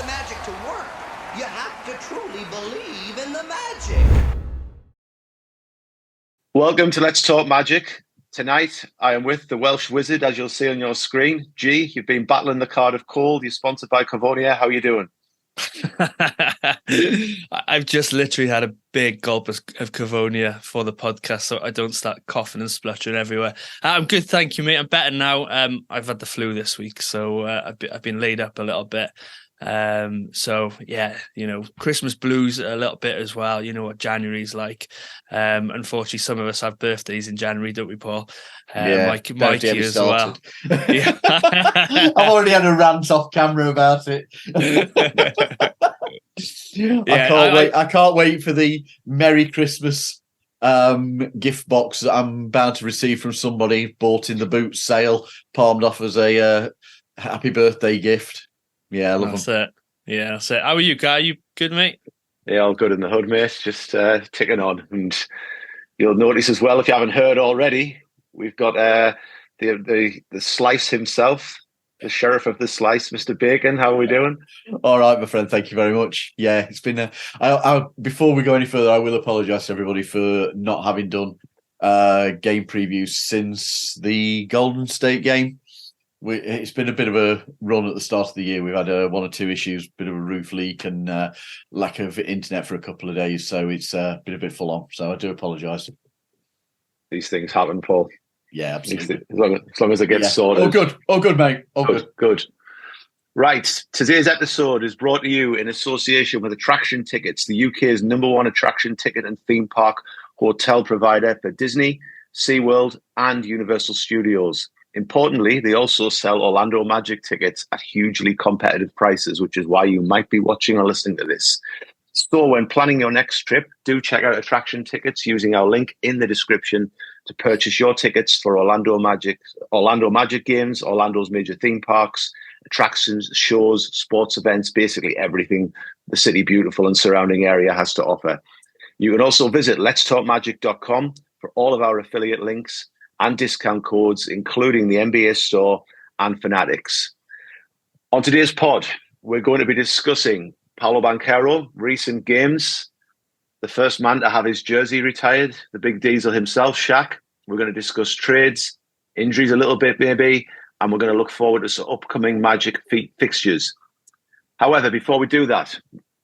magic to work, you have to truly believe in the magic. Welcome to Let's Talk Magic. Tonight, I am with the Welsh Wizard, as you'll see on your screen. G, you've been battling the card of cold. You're sponsored by Cavonia. How are you doing? I've just literally had a big gulp of Cavonia for the podcast, so I don't start coughing and spluttering everywhere. I'm good, thank you, mate. I'm better now. I've had the flu this week, so I've been laid up a little bit. So yeah, Christmas blues a little bit as well. You know what January's like. Unfortunately, some of us have birthdays in January, don't we, Paul? Mikey as well. Yeah. I've already had a rant off camera about it. I can't wait for the Merry Christmas gift box that I'm bound to receive from somebody bought in the Boots sale, palmed off as a happy birthday gift. Yeah, I love them. It. Yeah, that's it. How are you, Guy? You good, mate? Yeah, all good in the hood, mate. Just ticking on. And you'll notice as well, if you haven't heard already, we've got the Slice himself, the Sheriff of the Slice, Mr. Bacon. How are we doing? All right, my friend. Thank you very much. Yeah, it's been before we go any further, I will apologise to everybody for not having done game previews since the Golden State game. It's been a bit of a run at the start of the year. We've had one or two issues, bit of a roof leak and lack of internet for a couple of days. So it's been a bit full on. So I do apologise. These things happen, Paul. Yeah, absolutely. As long as it gets sorted. Oh, good, mate. Good. Right. Today's episode is brought to you in association with Attraction Tickets, the UK's #1 attraction ticket and theme park hotel provider for Disney, SeaWorld and Universal Studios. Importantly, they also sell Orlando Magic tickets at hugely competitive prices, which is why you might be watching or listening to this. So when planning your next trip, do check out Attraction Tickets using our link in the description to purchase your tickets for Orlando Magic games, Orlando's major theme parks, attractions, shows, sports events, basically everything the City Beautiful and surrounding area has to offer. You can also visit letstalkmagic.com for all of our affiliate links and discount codes, including the NBA store and Fanatics. On today's pod, we're going to be discussing Paolo Banchero, recent games, the first man to have his jersey retired, the big diesel himself, Shaq. We're going to discuss trades, injuries a little bit maybe, and we're going to look forward to some upcoming Magic fixtures. However, before we do that,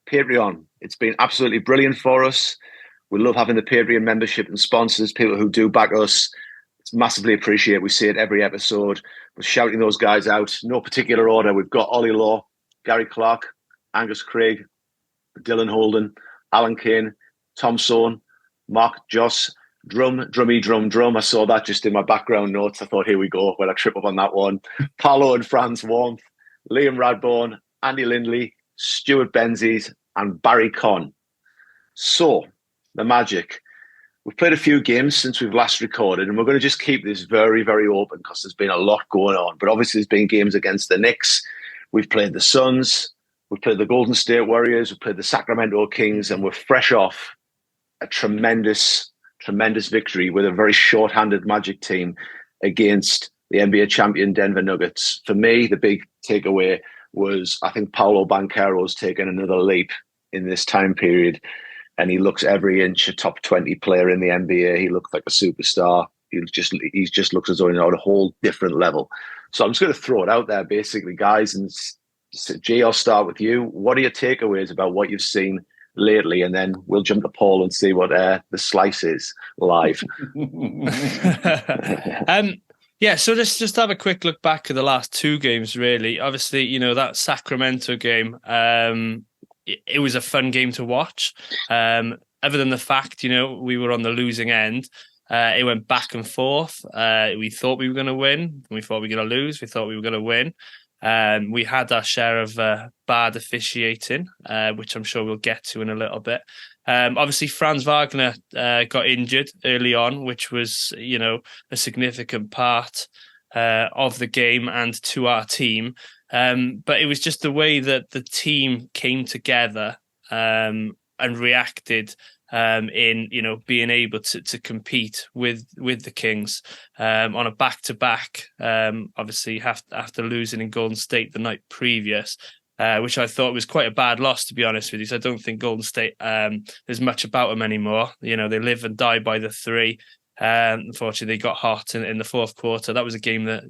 Patreon, it's been absolutely brilliant for us. We love having the Patreon membership and sponsors, people who do back us. It's massively appreciated. We see it every episode. We're shouting those guys out. No particular order. We've got Ollie Law, Gary Clark, Angus Craig, Dylan Holden, Alan Kane, Tom Sohn, Mark Joss, Drummy Drum. I saw that just in my background notes. I thought, here we go. Well, I trip up on that one. Paolo and Franz Warmth, Liam Radbourne, Andy Lindley, Stuart Benzies, and Barry Conn. So, the Magic. We've played a few games since we've last recorded, and we're going to just keep this very, very open because there's been a lot going on. But obviously, there's been games against the Knicks. We've played the Suns. We've played the Golden State Warriors. We've played the Sacramento Kings, and we're fresh off a tremendous victory with a very short-handed Magic team against the NBA champion Denver Nuggets. For me, the big takeaway was I think Paolo Banchero's taken another leap in this time period. And he looks every inch a top 20 player in the NBA. He looks like a superstar. He just looks as though he's on a whole different level. So I'm just going to throw it out there, basically, guys. And Jay, I'll start with you. What are your takeaways about what you've seen lately? And then we'll jump to Paul and see what the Slice is live. Yeah, so let's just have a quick look back at the last two games, really. Obviously, that Sacramento game, it was a fun game to watch. Other than the fact, we were on the losing end. It went back and forth. We thought we were going to win. We thought we were going to lose. We thought we were going to win. We had our share of bad officiating, which I'm sure we'll get to in a little bit. Obviously, Franz Wagner got injured early on, which was, a significant part of the game and to our team. But it was just the way that the team came together and reacted in being able to compete with the Kings on a back-to-back. Obviously, after losing in Golden State the night previous, which I thought was quite a bad loss, to be honest with you. So I don't think Golden State, there's much about them anymore. They live and die by the three. Unfortunately, they got hot in the fourth quarter. That was a game that,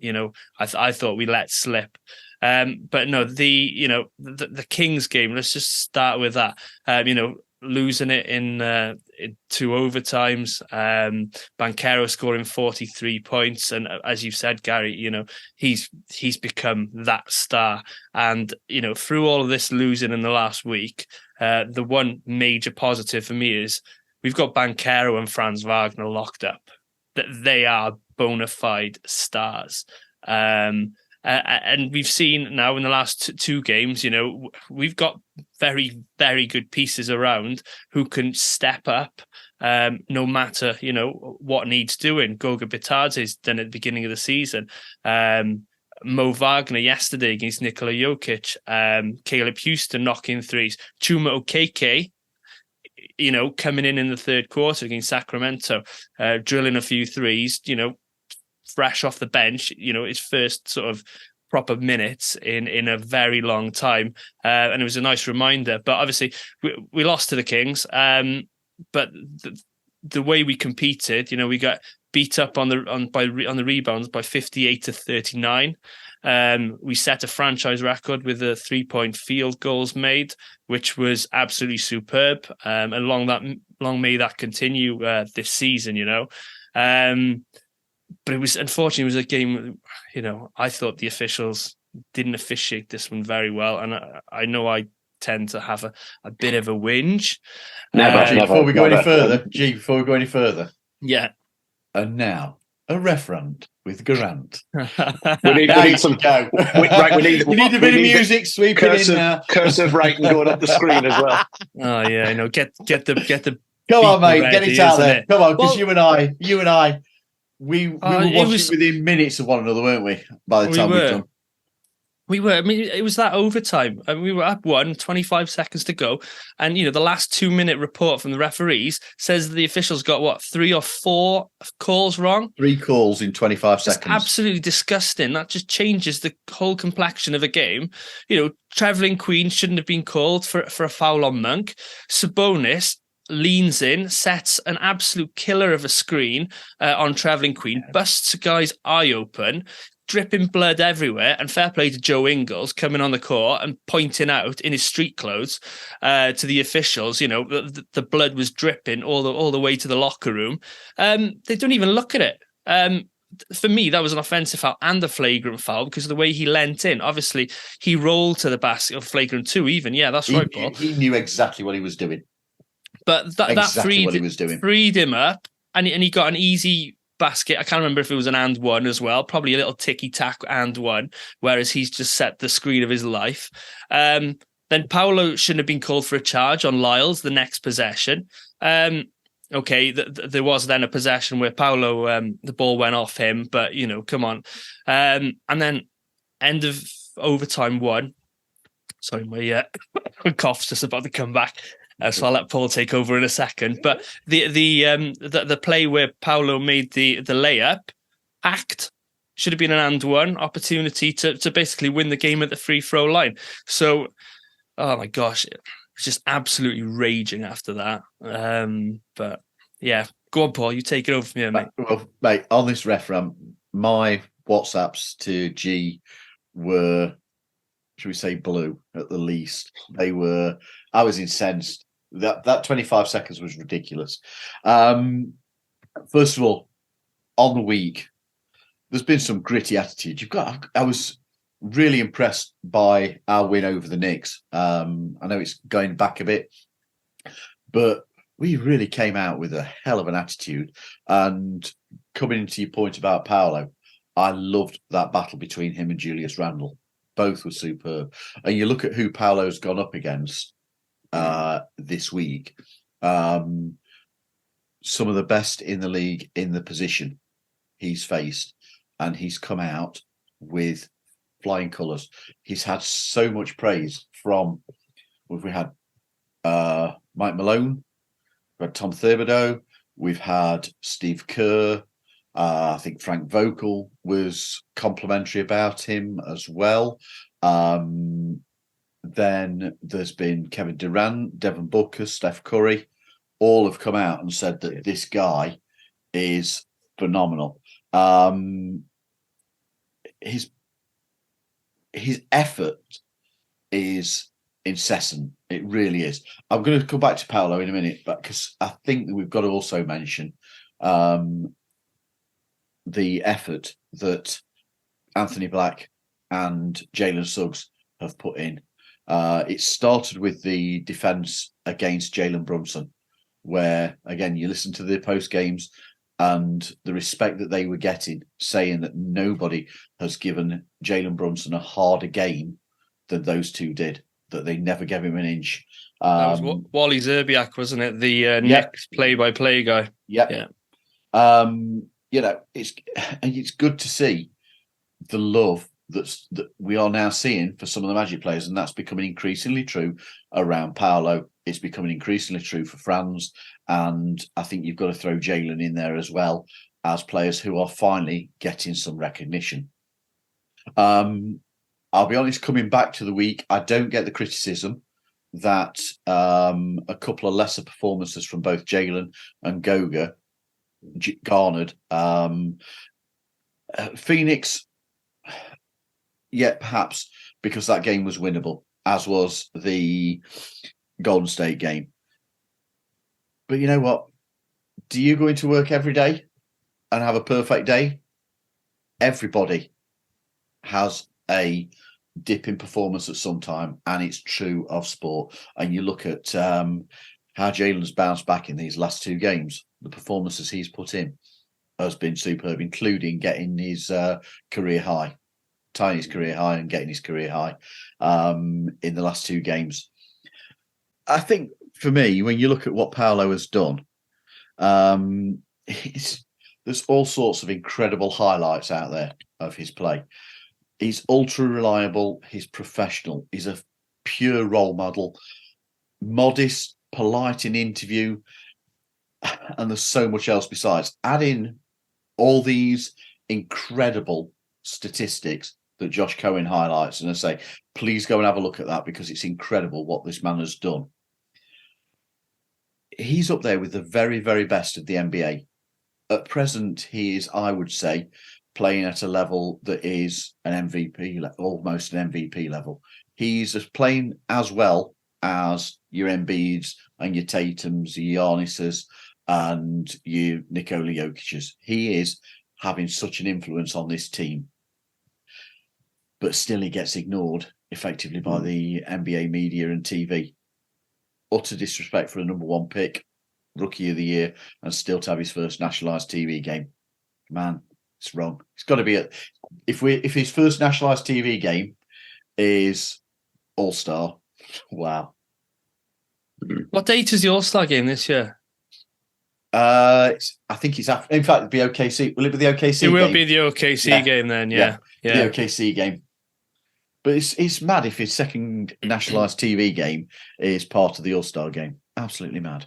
I thought we let slip. But no, the Kings game, let's just start with that. Losing it in 2 overtimes, Banchero scoring 43 points, and as you've said, Gary, he's become that star. And through all of this losing in the last week, the one major positive for me is we've got Banchero and Franz Wagner locked up. That they are bona fide stars. And we've seen now in the last 2 games, we've got very, very good pieces around who can step up no matter, what needs doing. Goga Bitadze's done at the beginning of the season. Mo Wagner yesterday against Nikola Jokic. Caleb Houston knocking threes. Chuma Okeke, coming in the third quarter against Sacramento, drilling a few threes, fresh off the bench, his first sort of proper minutes in a very long time. And it was a nice reminder. But obviously we lost to the Kings. But the way we competed, we got beat up on the rebounds by 58-39. We set a franchise record with the 3-point field goals made, which was absolutely superb. And long may that continue this season, But it was, unfortunately, a game, I thought the officials didn't officiate this one very well. And I know I tend to have a bit of a whinge. Before we go any further. Yeah. And now, a referend with Geraint. We need some go. We need a bit of music sweeping in now. Cursive writing going up the screen as well. Oh yeah, get the. Come on, mate, get it out there. It? Come on, because you and I, we were watching within minutes of one another, weren't we? By the time we've done. We were. I mean, it was that overtime. I mean, we were up 25 seconds to go. And, the last 2-minute report from the referees says the officials got, 3 or 4 calls wrong? 3 calls in 25 seconds. Absolutely disgusting. That just changes the whole complexion of a game. Travelling Queen shouldn't have been called for a foul on Monk. Sabonis leans in, sets an absolute killer of a screen on Travelling Queen, busts a guy's eye open, dripping blood everywhere, and fair play to Joe Ingles coming on the court and pointing out in his street clothes to the officials, the blood was dripping all the way to the locker room. They don't even look at it. For me, that was an offensive foul and a flagrant foul because of the way he leant in. Obviously, he rolled to the basket, or flagrant 2 even. Yeah, that's right, Paul. He knew exactly what he was doing. But that freed him up, and he got an easy basket. I can't remember if it was an and one as well, probably a little ticky-tack and one, whereas he's just set the screen of his life. Then Paolo shouldn't have been called for a charge on Lyles the next possession. Okay, there was then a possession where Paolo, the ball went off him, but, come on. And then end of overtime 1. Sorry, my cough's just about to come back. So I'll let Paul take over in a second. But the play where Paolo made the layup, should have been an and one opportunity to basically win the game at the free throw line. So, oh my gosh, it was just absolutely raging after that. But yeah, go on, Paul. You take it over from here, mate. Well, mate, on this referendum, my WhatsApps to G were, should we say, blue at the least. I was incensed. That 25 seconds was ridiculous. First of all, on the week, there's been some gritty attitude. I was really impressed by our win over the Knicks. I know it's going back a bit, but we really came out with a hell of an attitude. And coming into your point about Paolo, I loved that battle between him and Julius Randle. Both were superb. And you look at who Paolo's gone up against this week. Some of the best in the league in the position he's faced. And he's come out with flying colours. He's had so much praise from, we had Mike Malone, we've had Tom Thibodeau, we've had Steve Kerr, I think Frank Vogel was complimentary about him as well. then there's been Kevin Durant, Devin Booker, Steph Curry, all have come out and said that this guy is phenomenal. His effort is incessant. It really is. I'm going to come back to Paolo in a minute, but because I think that we've got to also mention the effort that Anthony Black and Jalen Suggs have put in. It started with the defence against Jalen Brunson, where, again, you listen to the post games and the respect that they were getting, saying that nobody has given Jalen Brunson a harder game than those two did, that they never gave him an inch. That was Wally Zerbiak, wasn't it? The Knicks play-by-play guy. Yep. Yeah. It's good to see the love that we are now seeing for some of the Magic players, and that's becoming increasingly true around Paolo. It's becoming increasingly true for Franz, and I think you've got to throw Jalen in there as well as players who are finally getting some recognition. I'll be honest, coming back to the week, I don't get the criticism that a couple of lesser performances from both Jalen and Goga garnered. Phoenix, perhaps because that game was winnable, as was the Golden State game. But you know what? Do you go into work every day and have a perfect day? Everybody has a dip in performance at some time, and it's true of sport. And you look at how Jalen's bounced back in these last two games. The performances he's put in has been superb, including getting his career high, tying his career high and getting his career high in the last two games. I think for me, when you look at what Paolo has done, there's all sorts of incredible highlights out there of his play. He's ultra reliable. He's professional. He's a pure role model, modest, polite in interview, and there's so much else besides. Add in all these incredible statistics that Josh Cohen highlights, and I say, please go and have a look at that because it's incredible what this man has done. He's up there with the very, very best of the NBA. At present, he is, I would say, playing at a level that is an MVP, almost an MVP level. He's playing as well as your Embiids and your Tatums, your Giannis's, and your Nikola Jokic's. He is having such an influence on this team. But still he gets ignored effectively by the NBA media and TV. Utter disrespect for a number one pick, rookie of the year, and still to have his first nationalised TV game. Man, it's wrong. It's got to be if his first nationalised TV game is All-Star, wow. What date is the All-Star game this year? I think it's after. In fact, it'll be OKC. Will it be the OKC game? It will be the OKC game then, yeah. The OKC game. But it's mad if his second nationalised TV game is part of the All-Star game. Absolutely mad.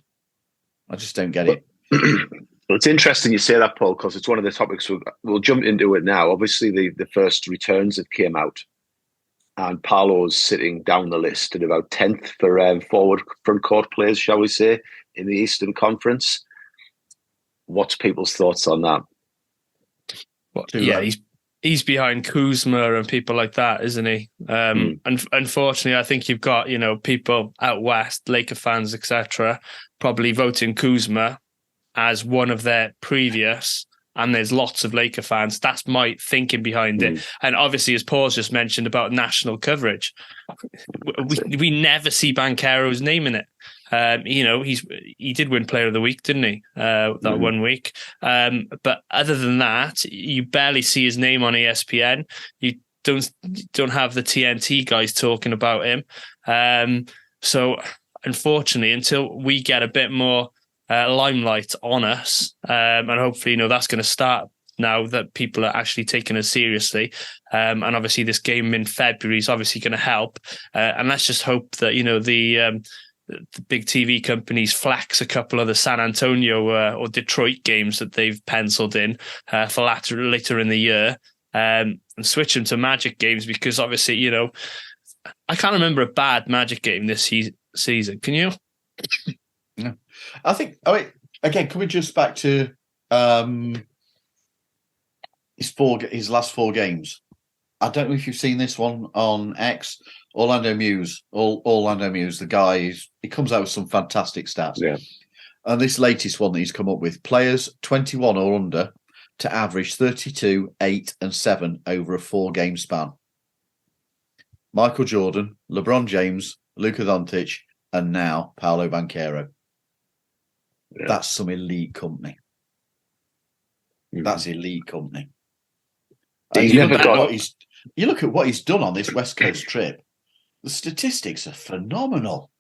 I just don't get it. Well, it's interesting you say that, Paul, because it's one of the topics we'll jump into it now. Obviously, the first returns that came out, and Paolo's sitting down the list at about 10th for forward front court players, shall we say, in the Eastern Conference. What's people's thoughts on that? He's behind Kuzma and people like that, isn't he? And unfortunately, I think you've got people out west, Laker fans, etc., probably voting Kuzma as one of their previous. And there's lots of Laker fans. That's my thinking behind it. And obviously, as Paul's just mentioned about national coverage, we never see Banchero's name in it. He did win Player of the Week, didn't he? That 1 week. But other than that, you barely see his name on ESPN. You don't have the TNT guys talking about him. So unfortunately, until we get a bit more limelight on us, and hopefully, that's going to start now that people are actually taking us seriously. And obviously, this game in February is obviously going to help. And let's just hope that the big TV companies flex a couple of the San Antonio or Detroit games that they've penciled in for later in the year, and switch them to Magic games, because obviously, I can't remember a bad Magic game this season. Can you? No. I think, again, coming just back to his last 4 games. I don't know if you've seen this one on X. Orlando Muse, the guy, he comes out with some fantastic stats. Yeah. And this latest one that he's come up with, players 21 or under to average 32, 8 and 7 over a 4-game span. Michael Jordan, LeBron James, Luka Doncic, and now Paolo Banchero. Yeah. That's some elite company. Mm-hmm. That's elite company. He's never got... You look at what he's done on this West Coast trip. The statistics are phenomenal.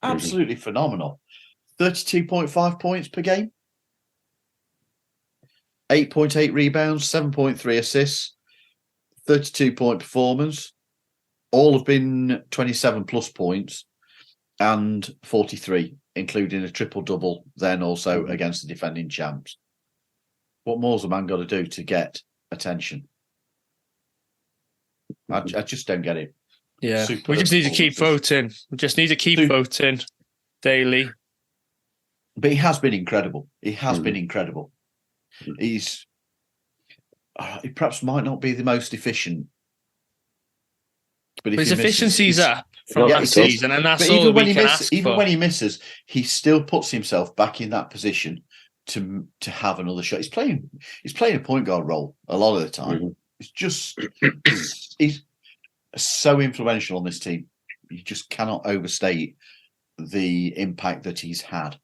Absolutely phenomenal. 32.5 points per game. 8.8 rebounds, 7.3 assists, 32-point performance. All have been 27 plus points and 43, including a triple-double, then also against the defending champs. What more's a man got to do to get attention? I just don't get it. Yeah, we just need to keep voting. We just need to keep voting daily. But he has been incredible. He has been incredible. He perhaps might not be the most efficient, but his efficiency's up from last season, and that's all we can ask for. Even when he misses, he still puts himself back in that position to have another shot. He's playing a point guard role a lot of the time. It's just he's so influential on this team. You just cannot overstate the impact that he's had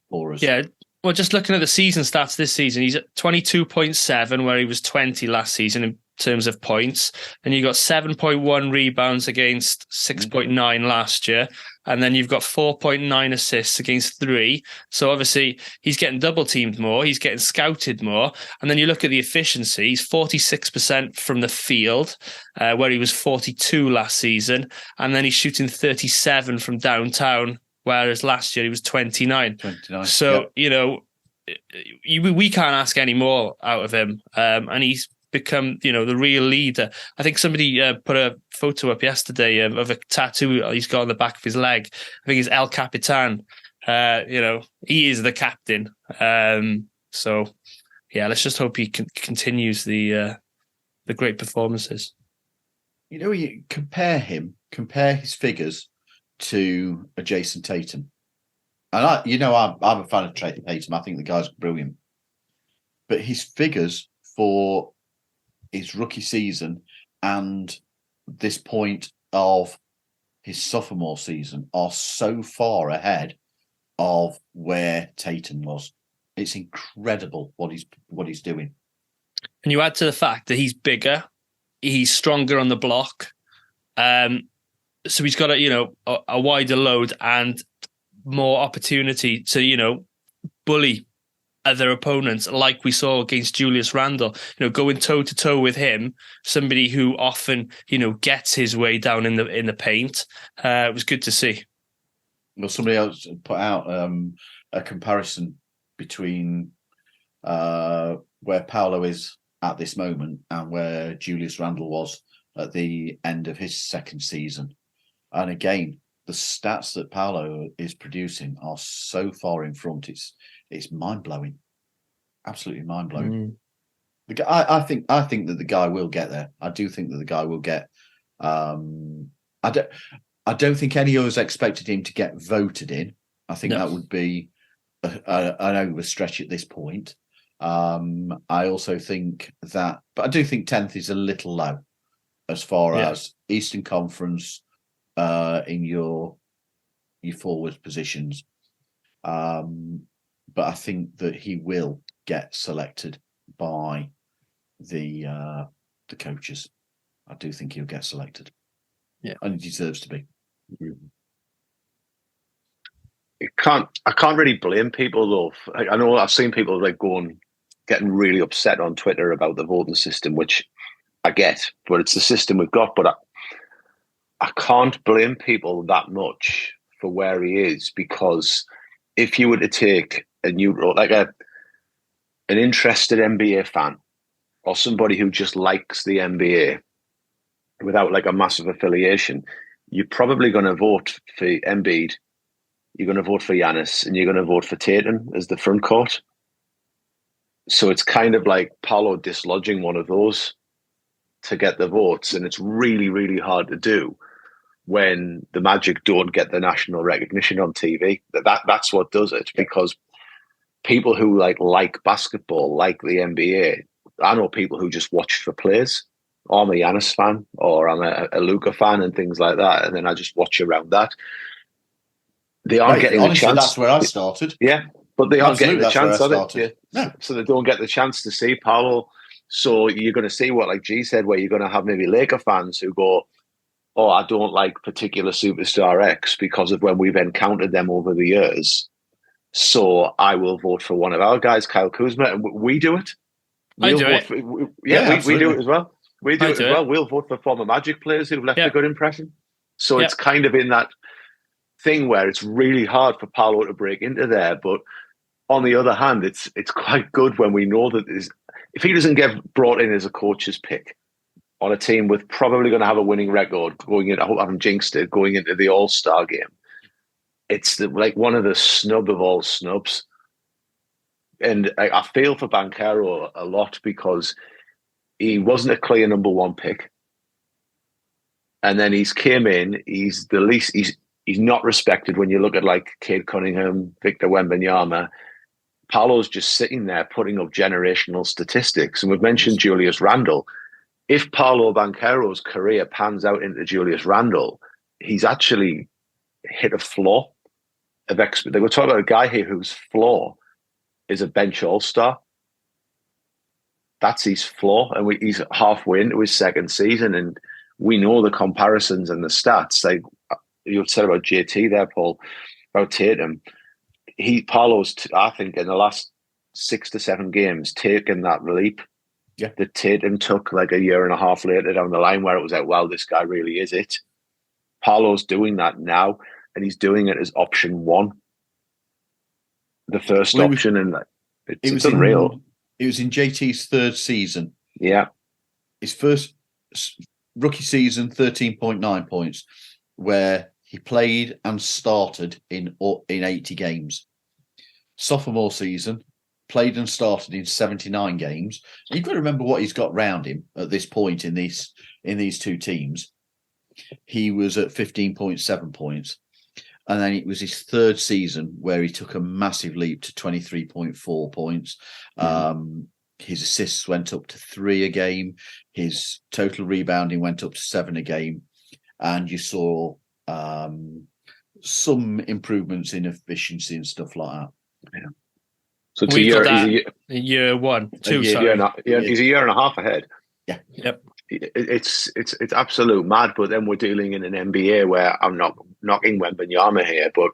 for us. Yeah. Well, just looking at the season stats this season, he's at 22.7, where he was 20 last season in terms of points. And you got 7.1 rebounds against 6.9 last year. And then you've got 4.9 assists against 3. So obviously he's getting double teamed more. He's getting scouted more. And then you look at the efficiency, he's 46% from the field, where he was 42 last season. And then he's shooting 37 from downtown, whereas last year he was 29. So, you know, we can't ask any more out of him. And he's become, you know, the real leader. I think somebody put a photo up yesterday of a tattoo he's got on the back of his leg. I think it's El Capitan. You know, he is the captain. So, yeah, let's just hope he continues the great performances. You know, you compare his figures to a Jason Tatum. And I'm a fan of Tatum. I think the guy's brilliant. But his figures for his rookie season and this point of his sophomore season are so far ahead of where Tatum was. It's incredible what he's doing. And you add to the fact that he's bigger, he's stronger on the block. So he's got a wider load and more opportunity to, bully other opponents, like we saw against Julius Randle, going toe to toe with him, somebody who often, gets his way down in the paint. It was good to see. Well, somebody else put out a comparison between where Paolo is at this moment and where Julius Randle was at the end of his second season. And again, the stats that Paolo is producing are so far in front. It's mind blowing, absolutely mind blowing. I think that the guy will get there. I do think that the guy will get. I don't think any of us expected him to get voted in. I think that would be an overstretch at this point. I also think that, but I do think 10th is a little low as far as Eastern Conference in your forward positions. But I think that he will get selected by the coaches. I do think he'll get selected. Yeah, and he deserves to be. I can't really blame people though. I know I've seen people getting really upset on Twitter about the voting system, which I get, but it's the system we've got. But I can't blame people that much for where he is, because if you were to take a neutral, like an interested NBA fan or somebody who just likes the NBA, without like a massive affiliation, you're probably going to vote for Embiid, you're going to vote for Giannis, and you're going to vote for Tatum as the front court. So it's kind of like Paolo dislodging one of those to get the votes, and it's really, really hard to do when the Magic don't get the national recognition on TV. That's what does it, because people who like basketball, like the NBA, I know people who just watch for players. I'm a Giannis fan, or I'm a Luka fan, and things like that, and then I just watch around that. They aren't getting honestly, the chance. That's where I started. Yeah, but they aren't getting the chance, are they? Yeah. No. So they don't get the chance to see Paolo. So you're going to see what, like G said, where you're going to have maybe Laker fans who go, oh, I don't like particular superstar X because of when we've encountered them over the years. So I will vote for one of our guys, Kyle Kuzma, and we do it. We do it. We do it as well. We do it as well. It. We'll vote for former Magic players who've left a good impression. So it's kind of in that thing where it's really hard for Paolo to break into there. But on the other hand, it's quite good when we know that if he doesn't get brought in as a coach's pick on a team with probably going to have a winning record going in, I hope I haven't jinxed it, going into the All-Star game, it's like one of the snub of all snubs. And I feel for Banchero a lot because he wasn't a clear number one pick. And then he's came in, he's the least, he's not respected when you look at like Cade Cunningham, Victor Wembanyama. Paolo's just sitting there putting up generational statistics. And we've mentioned Julius Randle. If Paolo Banchero's career pans out into Julius Randle, he's actually hit a flaw of expert. They were talking about a guy here whose flaw is a bench all-star. That's his flaw. And he's halfway into his second season. And we know the comparisons and the stats. Like you said about JT there, Paul, about Tatum. Paolo's, I think, in the last 6 to 7 games, taken that leap that Tatum took like a year and a half later down the line, where it was like, wow, this guy really is it. Paolo's doing that now, and he's doing it as option one, the first option, and it's unreal. It was in JT's third season. Yeah. His first rookie season, 13.9 points, where he played and started in 80 games. Sophomore season, played and started in 79 games. And you've got to remember what he's got round him at this point in these two teams. He was at 15.7 points. And then it was his third season where he took a massive leap to 23.4 points. His assists went up to 3 a game. His total rebounding went up to 7 a game. And you saw some improvements in efficiency and stuff like that. Yeah. So it's year 1, 2. He's a year and a half ahead. Yeah. Yep. It's absolute mad. But then we're dealing in an NBA where I'm not knocking Wembanyama here, but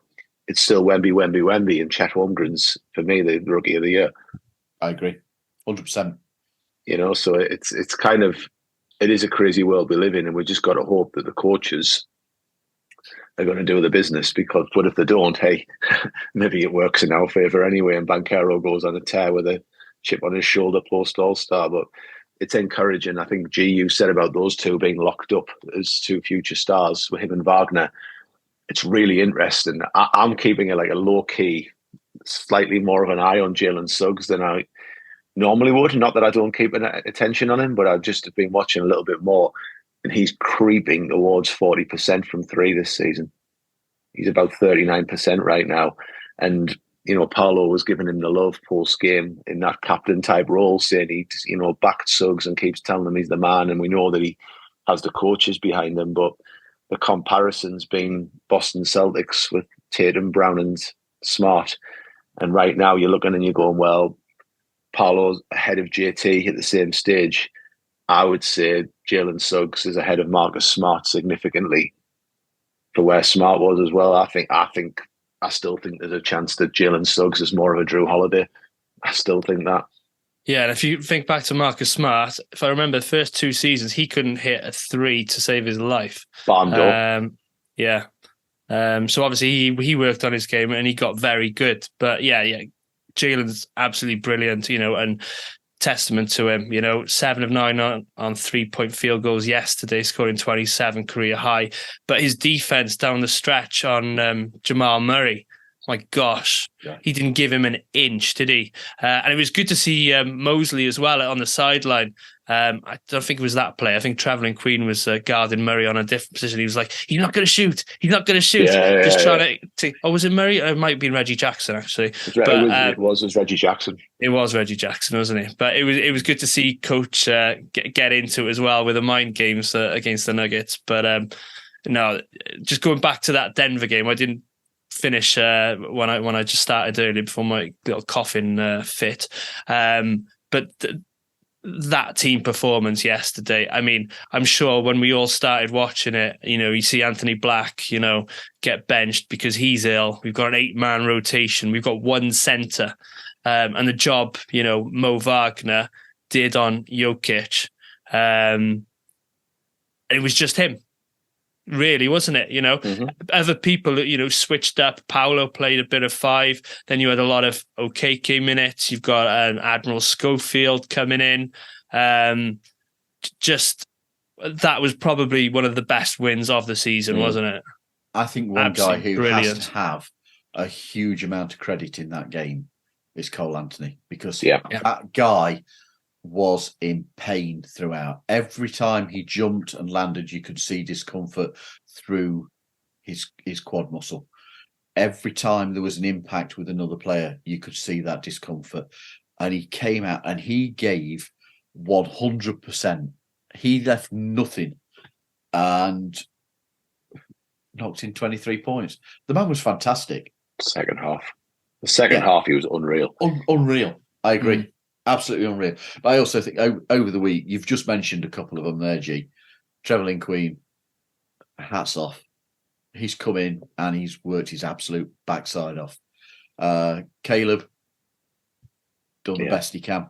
it's still Wemby, and Chet Holmgren's for me the rookie of the year. I agree, 100%. So it's kind of, it is a crazy world we live in, and we just got to hope that the coaches are going to do the business, because what if they don't? Hey, maybe it works in our favour anyway, and Banchero goes on a tear with a chip on his shoulder post All-Star. But it's encouraging. I think you said about those two being locked up as two future stars with him and Wagner. It's really interesting. I'm keeping it like a low-key, slightly more of an eye on Jalen Suggs than I normally would. Not that I don't keep an attention on him, but I've just been watching a little bit more. And he's creeping towards 40% from 3 this season. He's about 39% right now. And, Paolo was giving him the love post-game in that captain-type role, saying he, backed Suggs and keeps telling him he's the man. And we know that he has the coaches behind him. But the comparisons being Boston Celtics with Tatum, Brown and Smart. And right now you're looking and you're going, well, Paolo's ahead of JT at the same stage. I would say Jalen Suggs is ahead of Marcus Smart significantly for where Smart was as well. I still think there's a chance that Jalen Suggs is more of a Drew Holiday. I still think that. Yeah, and if you think back to Marcus Smart, if I remember the first 2 seasons, he couldn't hit a 3 to save his life. Yeah. So obviously he worked on his game and he got very good. But yeah, Jalen's absolutely brilliant, and testament to him. 7 of 9 on 3-point field goals yesterday, scoring 27, career high. But his defense down the stretch on Jamal Murray, my gosh, he didn't give him an inch, did he? And it was good to see Mosley as well on the sideline. I don't think it was that play. I think Travelling Queen was guarding Murray on a different position. He was like, he's not going to shoot. He's not going to shoot. Trying to... Oh, was it Murray? It might have been Reggie Jackson, actually. It was Reggie Jackson. It was Reggie Jackson, wasn't it? But it was good to see Coach get into it as well with the mind games against the Nuggets. But no, just going back to that Denver game, I didn't finish when I just started early before my little coughing fit. But that team performance yesterday, I mean, I'm sure when we all started watching it, you see Anthony Black, get benched because he's ill. We've got an 8-man rotation. We've got one center. And the job, Mo Wagner did on Jokic. It was just him. Really, wasn't it? Mm-hmm. Other people, switched up. Paolo played a bit of 5. Then you had a lot of OKK minutes. You've got Admiral Schofield coming in. Just that was probably one of the best wins of the season, wasn't it? I think one guy who brilliant. has to have a huge amount of credit in that game is Cole Anthony, because that guy was in pain throughout. Every time he jumped and landed, you could see discomfort through his quad muscle. Every time there was an impact with another player, you could see that discomfort. And he came out and he gave 100%. He left nothing and knocked in 23 points. The man was fantastic. Second half. The second half, he was unreal. Unreal. I agree. Absolutely unreal. But I also think over the week, you've just mentioned a couple of them there, G. Travelling Queen, hats off. He's come in and he's worked his absolute backside off. Caleb, done the best he can.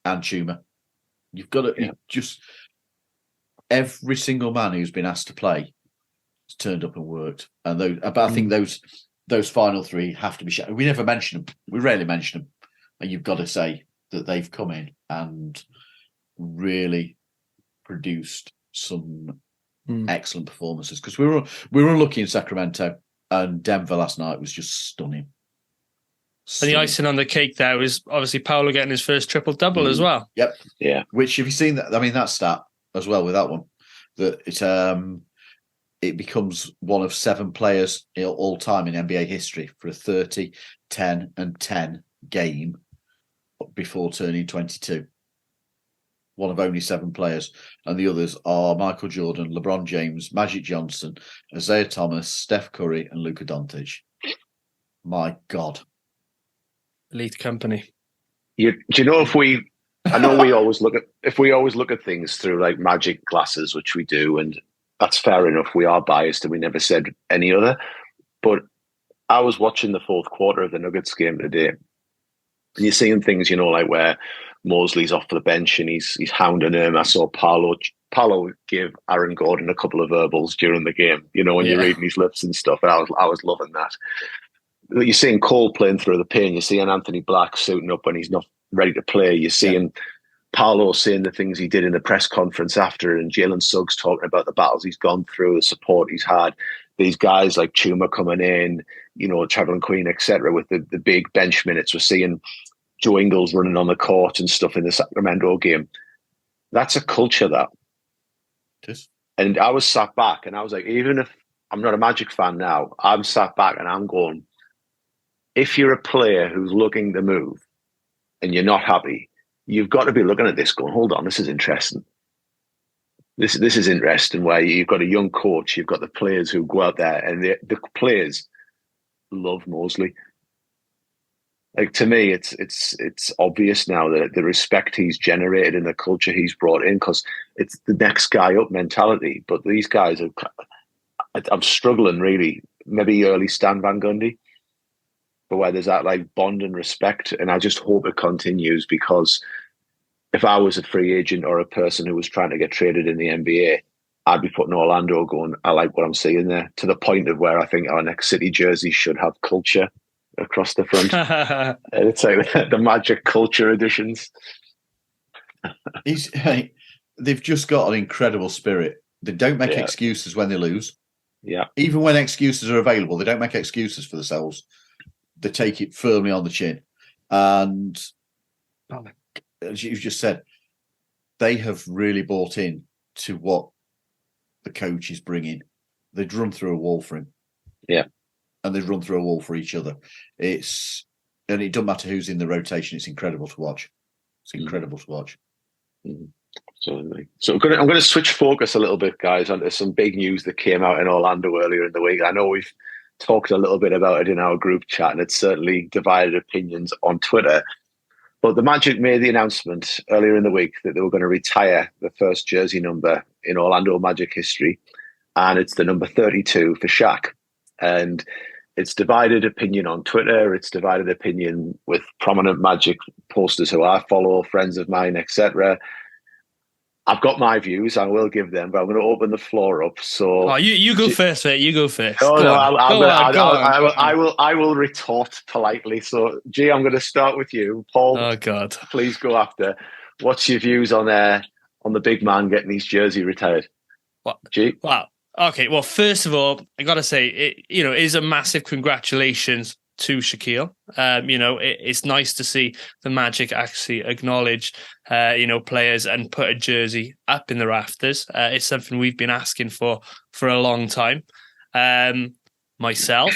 And Schumer. You've got to just... Every single man who's been asked to play has turned up and worked. And but I think those final 3 have to be shown. We never mention them. We rarely mention them. And you've got to say that they've come in and really produced some excellent performances, because we were unlucky in Sacramento, and Denver last night was just stunning. And the icing on the cake there was obviously Paolo getting his first triple-double as well. Yep. Yeah. Which, have you seen that? I mean, that stat as well with that one, that it becomes one of 7 players all time in NBA history for a 30, 10, and 10 game before turning 22. One of only 7 players. And the others are Michael Jordan, LeBron James, Magic Johnson, Isaiah Thomas, Steph Curry, and Luka Doncic. My God. Elite company. Do you know I know we always look at things through like Magic glasses, which we do, and that's fair enough. We are biased and we never said any other. But I was watching the 4th quarter of the Nuggets game today. And you're seeing things, like where Mosley's off the bench and he's hounding him. I saw Paolo give Aaron Gordon a couple of verbals during the game, when you're reading his lips and stuff. And I was loving that. You're seeing Cole playing through the pain. You're seeing Anthony Black suiting up when he's not ready to play. You're seeing Paolo saying the things he did in the press conference after, and Jalen Suggs talking about the battles he's gone through, the support he's had. These guys like Chuma coming in, Travelling Queen, etc., with the big bench minutes. We're seeing Joe Ingles running on the court and stuff in the Sacramento game. That's a culture, that. It is. And I was sat back and I was like, even if I'm not a Magic fan now, I'm sat back and I'm going, if you're a player who's looking to move and you're not happy, you've got to be looking at this going, hold on, this is interesting. This is interesting, where you've got a young coach, you've got the players who go out there, and the players love Mosley. Like, to me, it's obvious now that the respect he's generated and the culture he's brought in, because it's the next guy up mentality. But these guys I'm struggling really. Maybe early Stan Van Gundy, but where there's that like bond and respect, and I just hope it continues, because if I was a free agent or a person who was trying to get traded in the NBA, I'd be putting Orlando going, I like what I'm seeing there, to the point of where I think our next city jersey should have culture across the front. It's like the Magic culture editions. They've just got an incredible spirit. They don't make Yeah. excuses when they lose. Yeah. Even when excuses are available, they don't make excuses for themselves. They take it firmly on the chin. And as you've just said, they have really bought in to what the coach is bringing. They'd run through a wall for him. Yeah. And they'd run through a wall for each other. And it doesn't matter who's in the rotation. It's incredible to watch. It's incredible to watch. Absolutely. So I'm going to switch focus a little bit, guys, onto some big news that came out in Orlando earlier in the week. I know we've talked a little bit about it in our group chat, and it's certainly divided opinions on Twitter. But the Magic made the announcement earlier in the week that they were going to retire the first jersey number in Orlando Magic history, and it's the number 32 for Shaq. And it's divided opinion on Twitter. It's divided opinion with prominent Magic posters who I follow, friends of mine, etc. I've got my views. I will give them, but I'm going to open the floor up. So, you go first, mate. You go first. No, go on. I will retort politely. So, G, I'm going to start with you, Paul. Oh God, please go after. What's your views on the big man getting his jersey retired? What? G. Wow. Okay. Well, first of all, I got to say, it is a massive congratulations to Shaquille. It's nice to see the Magic actually acknowledge, players and put a jersey up in the rafters. It's something we've been asking for a long time. Myself,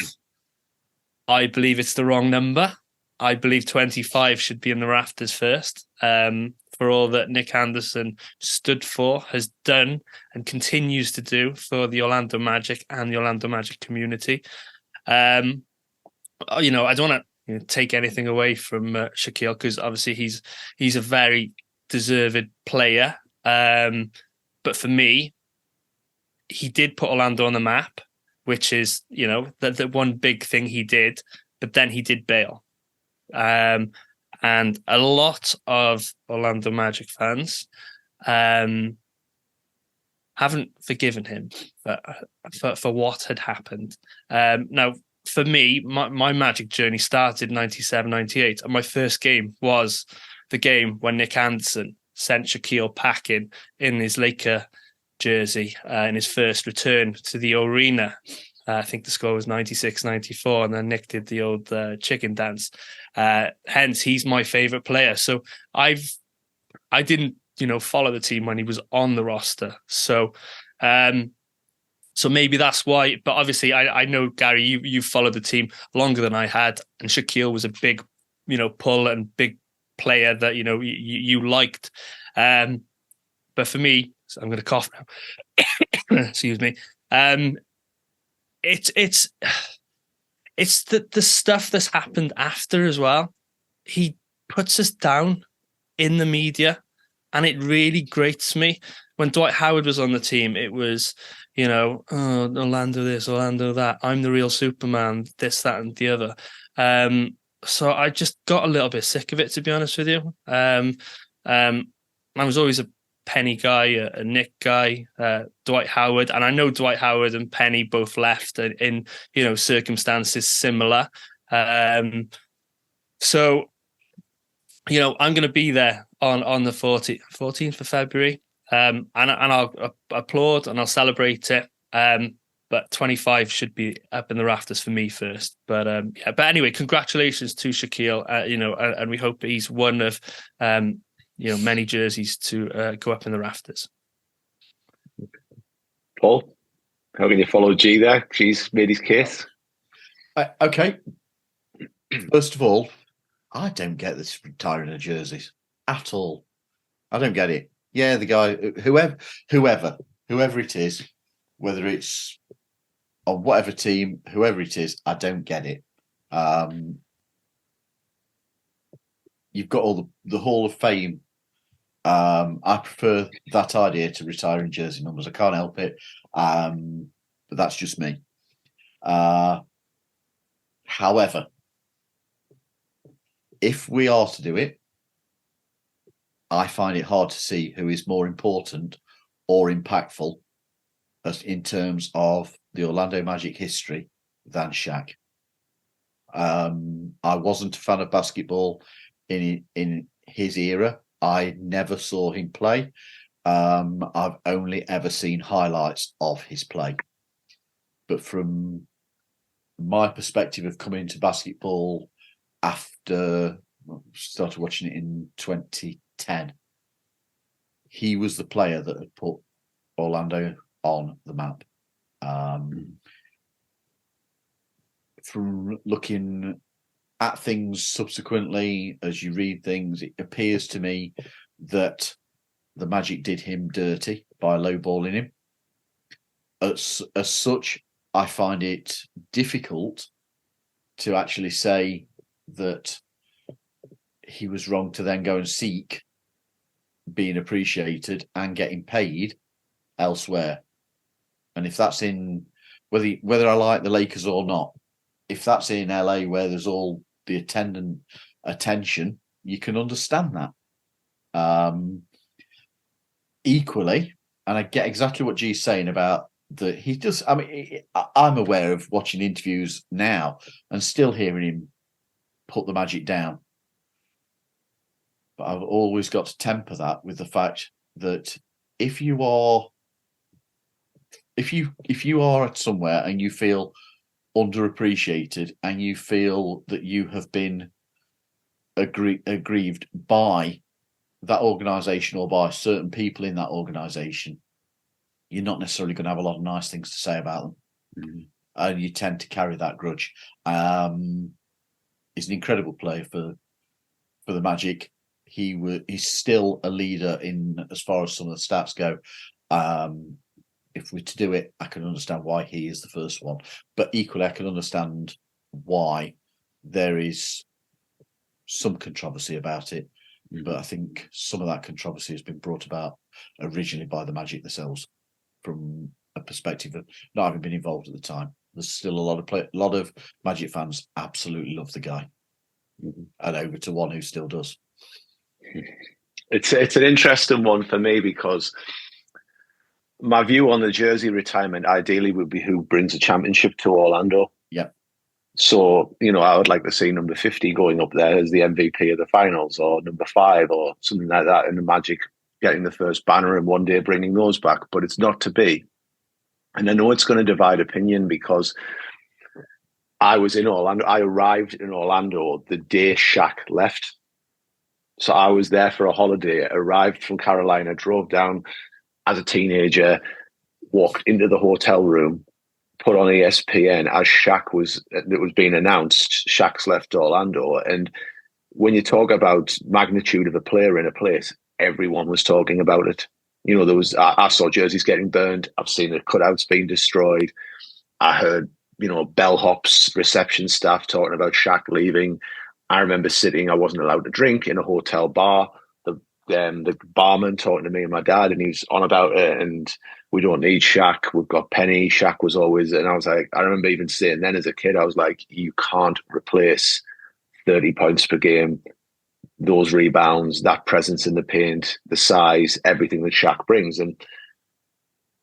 I believe it's the wrong number. I believe 25 should be in the rafters first. For all that Nick Anderson stood for, has done, and continues to do for the Orlando Magic and the Orlando Magic community. I don't want to take anything away from Shaquille, because obviously he's a very deserved player. But for me, he did put Orlando on the map, which is, the one big thing he did, but then he did bail. And a lot of Orlando Magic fans haven't forgiven him for what had happened. Now, for me, my Magic journey started in 97, 98, and my first game was the game when Nick Anderson sent Shaquille packing in his Laker jersey in his first return to the arena. I think the score was 96-94, and then Nick did the old chicken dance. Hence, he's my favorite player. So I didn't, follow the team when he was on the roster. So maybe that's why. But obviously, I know, Gary, you followed the team longer than I had, and Shaquille was a big, pull and big player that you liked. But for me, so I'm going to cough now. Excuse me. It's the stuff that's happened after as well. He puts us down in the media, and it really grates me. When Dwight Howard was on the team, it was, Orlando this, Orlando that. I'm the real Superman, this, that, and the other. So I just got a little bit sick of it, to be honest with you. I was always a Penny guy, a Nick guy, Dwight Howard, and I know Dwight Howard and Penny both left in circumstances similar. So I'm going to be there on the 14th of February, and I'll applaud and I'll celebrate it. But 25 should be up in the rafters for me first. But But anyway, congratulations to Shaquille. And we hope he's one of many jerseys to go up in the rafters. Paul, how can you follow G there? G's made his case. Okay. First of all, I don't get this retiring of jerseys at all. I don't get it. Yeah, the guy, whoever it is, whether it's on whatever team, whoever it is, I don't get it. You've got all the Hall of Fame. I prefer that idea to retiring jersey numbers. I can't help it, but that's just me. However, if we are to do it, I find it hard to see who is more important or impactful as in terms of the Orlando Magic history than Shaq. I wasn't a fan of basketball in his era. I never saw him play. I've only ever seen highlights of his play. But from my perspective of coming into basketball after started watching it in 2010, he was the player that had put Orlando on the map. From looking at things subsequently, as you read things, it appears to me that the Magic did him dirty by lowballing him. As such, I find it difficult to actually say that he was wrong to then go and seek being appreciated and getting paid elsewhere. And if that's in whether I like the Lakers or not, if that's in LA where there's all the attendant attention, you can understand that. Equally, and I get exactly what G's saying about that. He does. I mean, I'm aware of watching interviews now and still hearing him put the Magic down. But I've always got to temper that with the fact that if you are at somewhere and you feel underappreciated and you feel that you have been aggrieved by that organisation or by certain people in that organisation, you're not necessarily going to have a lot of nice things to say about them. Mm-hmm. And you tend to carry that grudge. He's an incredible player for the Magic. He's still a leader in as far as some of the stats go. If we're to do it, I can understand why he is the first one. But equally, I can understand why there is some controversy about it. Mm-hmm. But I think some of that controversy has been brought about originally by the Magic themselves, from a perspective of not having been involved at the time. There's still a lot of Magic fans absolutely love the guy, mm-hmm. and over to one who still does. It's an interesting one for me because my view on the jersey retirement ideally would be who brings a championship to Orlando. Yeah. So, I would like to see number 50 going up there as the MVP of the finals, or number 5 or something like that, and the Magic getting the first banner and one day bringing those back. But it's not to be. And I know it's going to divide opinion because I was in Orlando. I arrived in Orlando the day Shaq left. So I was there for a holiday, arrived from Carolina, drove down as a teenager, walked into the hotel room, put on ESPN as it was being announced, Shaq's left Orlando. And when you talk about magnitude of a player in a place, everyone was talking about it. I saw jerseys getting burned. I've seen the cutouts being destroyed. I heard, bellhops, reception staff talking about Shaq leaving. I remember I wasn't allowed to drink in a hotel bar. The barman talking to me and my dad, and he was on about it. And we don't need Shaq. We've got Penny. Shaq was always, and I was like, I remember even saying then as a kid, I was like, you can't replace 30 points per game, those rebounds, that presence in the paint, the size, everything that Shaq brings. And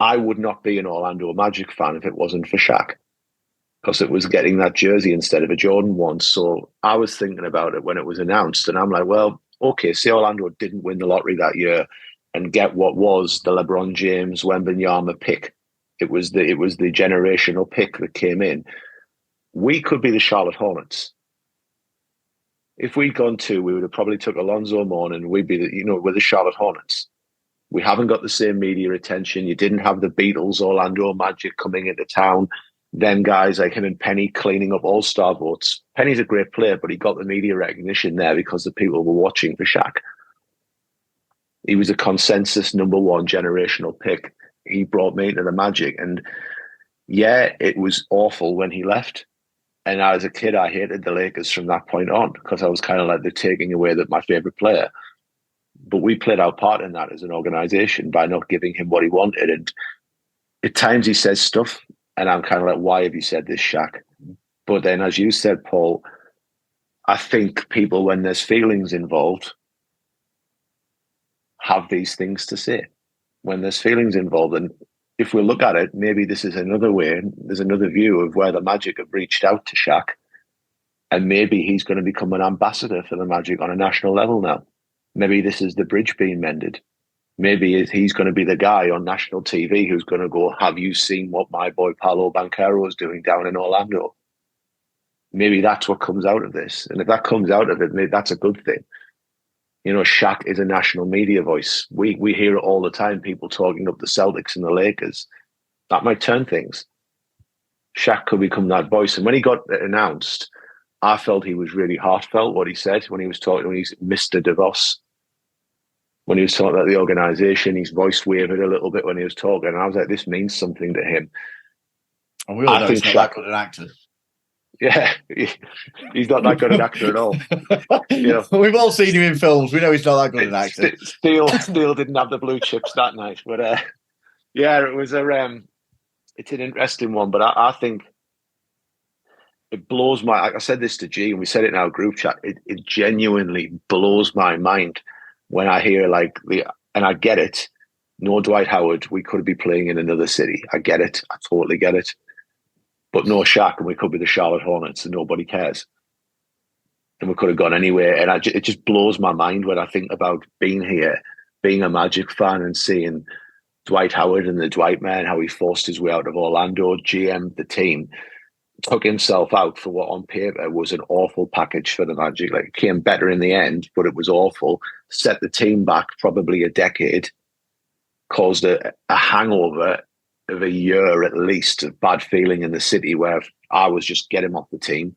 I would not be an Orlando Magic fan if it wasn't for Shaq, because it was getting that jersey instead of a Jordan one. So I was thinking about it when it was announced, and I'm like, well, okay, say Orlando didn't win the lottery that year and get what was the LeBron James, Wembanyama pick. It was the generational pick that came in. We could be the Charlotte Hornets. If we'd gone to, we would have probably took Alonzo Mourning. We'd be we're the Charlotte Hornets. We haven't got the same media attention. You didn't have the Beatles, Orlando Magic coming into town. Then guys like him and Penny cleaning up all-star votes. Penny's a great player, but he got the media recognition there because the people were watching for Shaq. He was a consensus number 1 generational pick. He brought me into the Magic. And yeah, it was awful when he left. And as a kid, I hated the Lakers from that point on because I was kind of like they're taking away my favorite player. But we played our part in that as an organization by not giving him what he wanted. And at times he says stuff, and I'm kind of like, why have you said this, Shaq? But then, as you said, Paul, I think people, when there's feelings involved, have these things to say. When there's feelings involved, and if we look at it, maybe this is another way, there's another view of where the Magic have reached out to Shaq, and maybe he's going to become an ambassador for the Magic on a national level now. maybe this is the bridge being mended. Maybe he's going to be the guy on national TV who's going to go, have you seen what my boy Paolo Banchero is doing down in Orlando? Maybe that's what comes out of this. And if that comes out of it, maybe that's a good thing. You know, Shaq is a national media voice. We hear it all the time, people talking up the Celtics and the Lakers. That might turn things. Shaq could become that voice. And when he got announced, I felt he was really heartfelt what he said when he was talking, when he's Mr. DeVos. When he was talking about the organisation, his voice wavered a little bit when he was talking. And I was like, this means something to him. And we all know he's not that good an actor. Yeah, he's not that good an actor at all. You know, we've all seen him in films. We know he's not that good an actor. Steele didn't have the blue chips that night. But yeah, it was it's an interesting one. But I think it blows I said this to G, and we said it in our group chat. It genuinely blows my mind when I hear and I get it. No Dwight Howard, we could be playing in another city. I get it. I totally get it. But no Shaq, and we could be the Charlotte Hornets, and nobody cares. And we could have gone anywhere. And it just blows my mind when I think about being here, being a Magic fan, and seeing Dwight Howard and the Dwight Man, how he forced his way out of Orlando, GM the team, took himself out for what on paper was an awful package for the Magic. Like, it came better in the end, but it was awful. Set the team back probably a decade, caused a hangover of a year at least of bad feeling in the city where I was just get him off the team.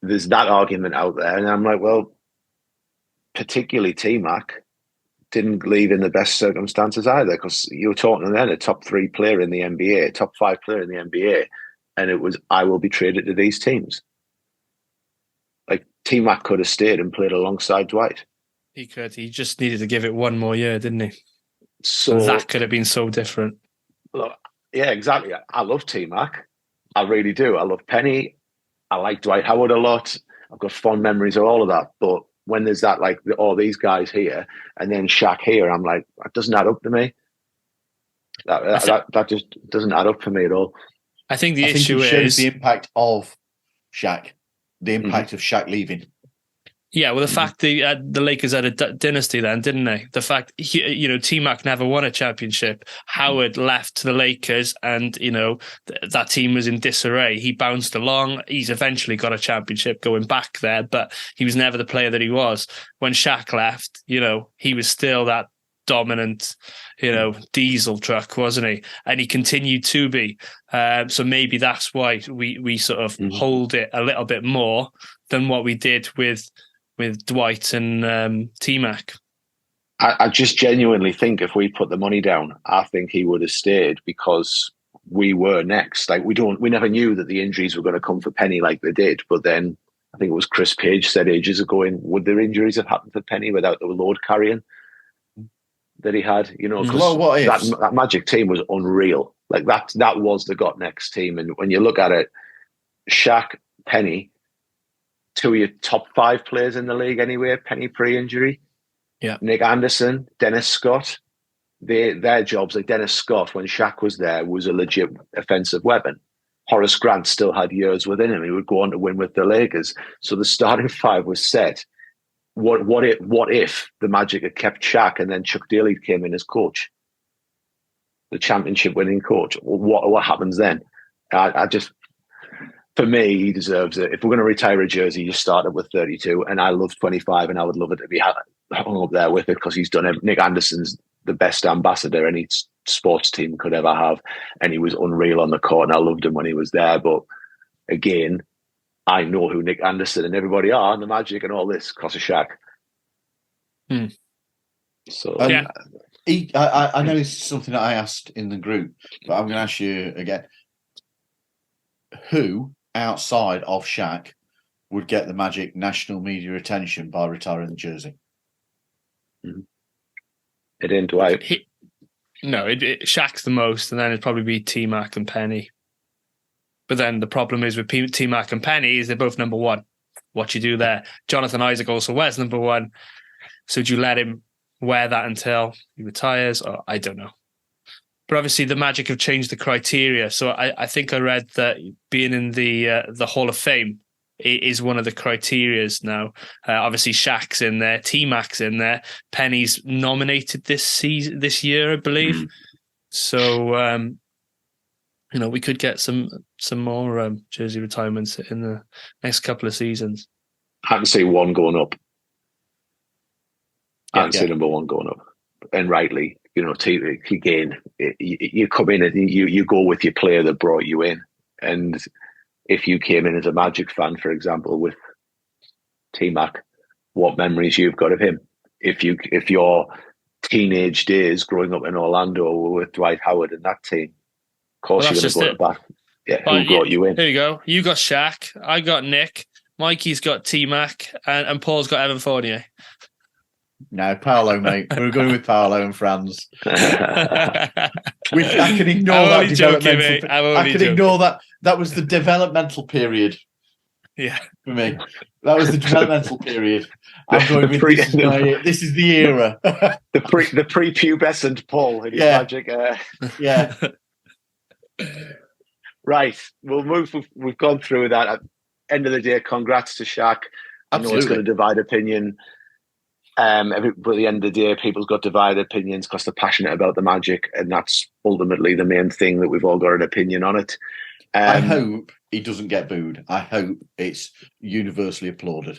There's that argument out there. And I'm like, well, particularly T-Mac didn't leave in the best circumstances either, because you were talking then a top 3 player in the NBA, top 5 player in the NBA. And it was, I will be traded to these teams. Like, T-Mac could have stayed and played alongside Dwight. He could. He just needed to give it one more year, didn't he? So that could have been so different. Look, yeah, exactly. I love T-Mac. I really do. I love Penny. I like Dwight Howard a lot. I've got fond memories of all of that. But when there's that, like, all these guys here and then Shaq here, I'm like, that doesn't add up to me. That just doesn't add up for me at all. I think the issue is the impact of Shaq, the impact of Shaq leaving. Yeah, well, the fact the Lakers had a dynasty then, didn't they? The fact, T-Mac never won a championship. Howard left to the Lakers and, that team was in disarray. He bounced along. He's eventually got a championship going back there, but he was never the player that he was. When Shaq left, he was still that dominant, diesel truck, wasn't he? And he continued to be. So maybe that's why we sort of hold it a little bit more than what we did with Dwight and T-Mac. I just genuinely think if we put the money down, I think he would have stayed because we were next. Like, we never knew that the injuries were going to come for Penny like they did. But then I think it was Chris Page said ages ago, would their injuries have happened for Penny without the load carrying that he had? Because that Magic team was unreal. Like, that was the got next team. And when you look at it, Shaq, Penny, 2 of your top 5 players in the league anyway, Penny pre-injury. Yeah. Nick Anderson, Dennis Scott, their jobs, like Dennis Scott, when Shaq was there, was a legit offensive weapon. Horace Grant still had years within him. He would go on to win with the Lakers. So the starting 5 was set. What if the Magic had kept Shaq and then Chuck Daly came in as coach? The championship winning coach. What happens then? For me, he deserves it. If we're going to retire a jersey, you start it with 32. And I love 25, and I would love it to be hung up there with it because he's done it. Nick Anderson's the best ambassador any sports team could ever have. And he was unreal on the court, and I loved him when he was there. But again, I know who Nick Anderson and everybody are, and the Magic and all this, because of Shaq. So, yeah. I know this is something that I asked in the group, but I'm going to ask you again. Who outside of Shaq would get the Magic national media attention by retiring the jersey? It ain't Dwight. Shaq's the most, and then it'd probably be T-Mac and Penny. But then the problem is with T-Mac and Penny is they're both number 1. What you do there? Jonathan Isaac also wears number 1. So do you let him wear that until he retires? Or I don't know. But obviously the Magic have changed the criteria. So I think I read that being in the Hall of Fame is one of the criterias now. Obviously, Shaq's in there, T-Mac's in there, Penny's nominated this year, I believe. So, we could get some more jersey retirements in the next couple of seasons. I can see one going up. I can see number one going up, and rightly. Again, you come in and you go with your player that brought you in, and if you came in as a Magic fan, for example, with T-Mac, what memories you've got of him? If your teenage days growing up in Orlando were with Dwight Howard and that team, of course you're going to go back. Yeah, who brought you in? Here you go. You got Shaq. I got Nick. Mikey's got T-Mac, and Paul's got Evan Fournier. No, Paolo, mate. We're going with Paolo and Franz. I can ignore that developmental. I can ignore that. That was the developmental period. Yeah, for me, that was the developmental period. I'm going with this is the era. the prepubescent Paul in his Magic. Yeah. Right. We'll move. We've gone through that. At the end of the day, congrats to Shaq. I know it's going to divide opinion. But at the end of the day, people's got divided opinions because they're passionate about the Magic, and that's ultimately the main thing that we've all got an opinion on it. I hope he doesn't get booed. I hope it's universally applauded.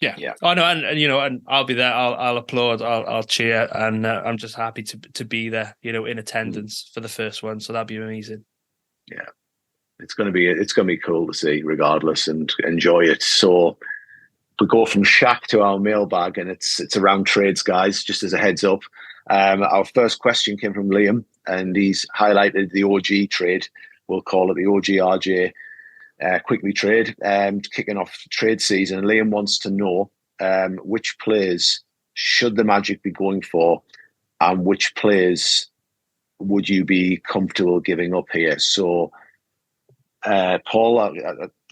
Yeah. Oh no, and I'll be there. I'll applaud. I'll cheer, and I'm just happy to be there. In attendance for the first one. So that'd be amazing. Yeah, it's going to be cool to see, regardless, and enjoy it. So. We go from Shaq to our mailbag, and it's around trades, guys, just as a heads up. Our first question came from Liam, and he's highlighted the OG trade. We'll call it the OG-RJ quickly trade, kicking off trade season. And Liam wants to know which players should the Magic be going for, and which players would you be comfortable giving up here? So, Paul,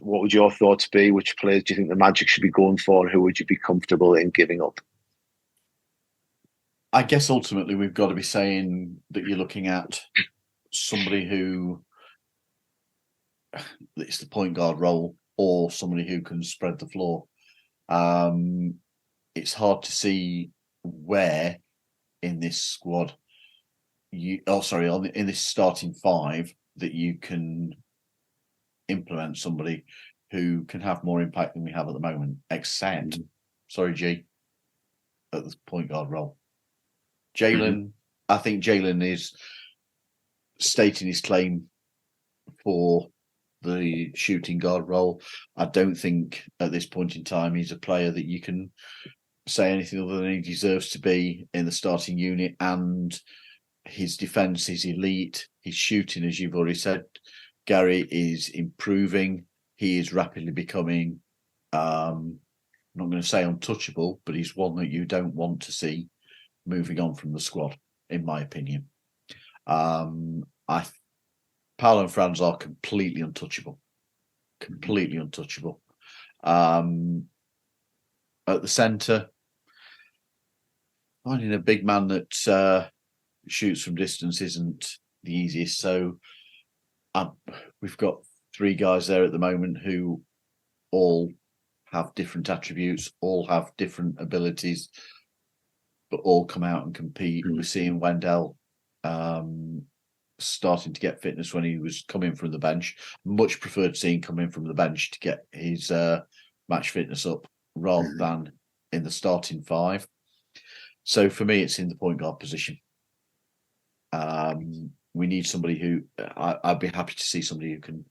what would your thoughts be? Which players do you think the Magic should be going for, and who would you be comfortable in giving up? I guess ultimately we've got to be saying that you're looking at somebody who it's the point guard role, or somebody who can spread the floor. It's hard to see where in this squad in this starting five that you can implement somebody who can have more impact than we have at the moment, except G at the point guard role. Jalen, I think Jalen is stating his claim for the shooting guard role. I don't think at this point in time he's a player that you can say anything other than he deserves to be in the starting unit, and his defense is elite. His shooting, as you've already said, Gary, is improving. He is rapidly becoming, I'm not going to say untouchable, but he's one that you don't want to see moving on from the squad, in my opinion. Paolo and Franz are completely untouchable. Completely untouchable. At the centre, finding a big man that shoots from distance isn't the easiest. So we've got three guys there at the moment who all have different attributes, all have different abilities, but all come out and compete. We're seeing Wendell starting to get fitness when he was coming from the bench. Much preferred seeing coming from the bench to get his match fitness up rather than in the starting five. So for me, it's in the point guard position. We need somebody who I'd be happy to see somebody who can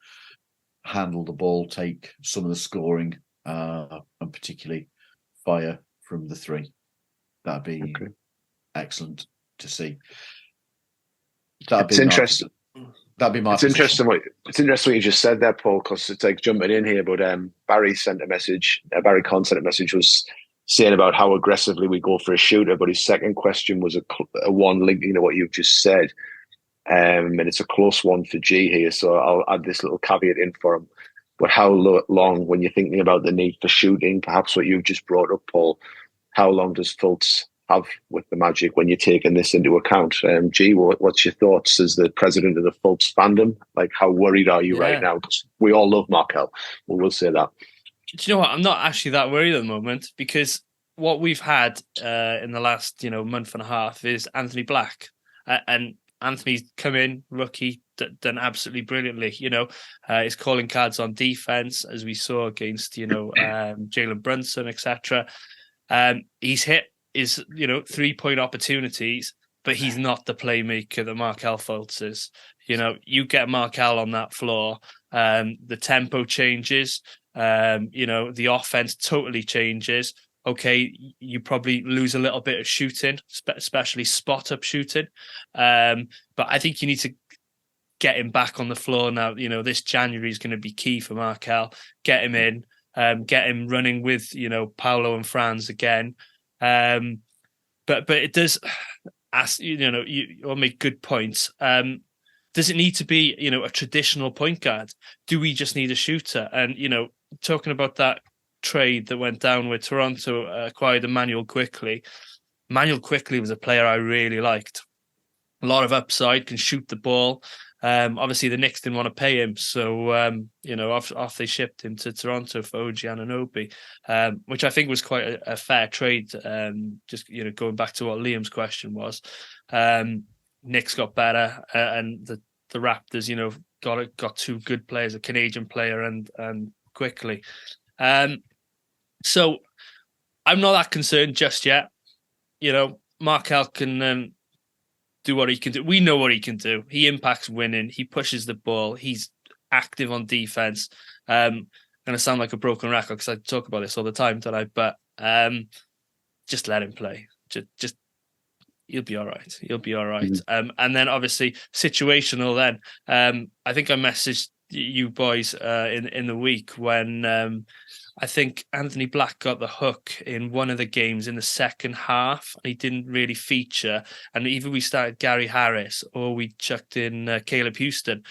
handle the ball, take some of the scoring, and particularly fire from the three. That'd be excellent to see. It's interesting. That'd be my. It's interesting what you just said there, Paul, because it's like jumping in here. But Barry sent a message. Barry Conn sent a message, was saying about how aggressively we go for a shooter. But his second question was a one link, what you've just said. And it's a close one for G here, so I'll add this little caveat in for him. But how long, when you're thinking about the need for shooting, perhaps what you've just brought up, Paul, how long does Fultz have with the Magic when you're taking this into account? G, what's your thoughts as the president of the Fultz fandom? Like, how worried are you right now? Because we all love Markel. We'll say that. Do you know what? I'm not actually that worried at the moment, because what we've had in the last month and a half is Anthony Black, and Anthony's come in rookie, done absolutely brilliantly. He's calling cards on defense, as we saw against Jalen Brunson, etc. He's hit his 3-point opportunities, but he's not the playmaker that Markel Fultz is. You get Markel on that floor, the tempo changes. The offense totally changes. Okay, you probably lose a little bit of shooting, especially spot up shooting. But I think you need to get him back on the floor now. This January is going to be key for Markel. Get him in, get him running with Paolo and Franz again. But it does ask you all make good points. Does it need to be a traditional point guard? Do we just need a shooter? And talking about that trade that went down where Toronto acquired Emmanuel Quickley. Emmanuel Quickley was a player I really liked. A lot of upside, can shoot the ball. Obviously, the Knicks didn't want to pay him, so off they shipped him to Toronto for OG Anunoby, which I think was quite a fair trade. Just going back to what Liam's question was, Knicks got better, and the Raptors, got two good players, a Canadian player and Quickly. So I'm not that concerned just yet. Markel can do what he can do. We know what he can do. He impacts winning. He pushes the ball. He's active on defense. I'm going to sound like a broken record because I talk about this all the time, don't I? But just let him play. Just he'll be all right. He'll be all right. Mm-hmm. And then obviously situational. Then I think I messaged you boys in the week when I think Anthony Black got the hook in one of the games in the second half. He didn't really feature, and either we started Gary Harris or we chucked in Caleb Houston.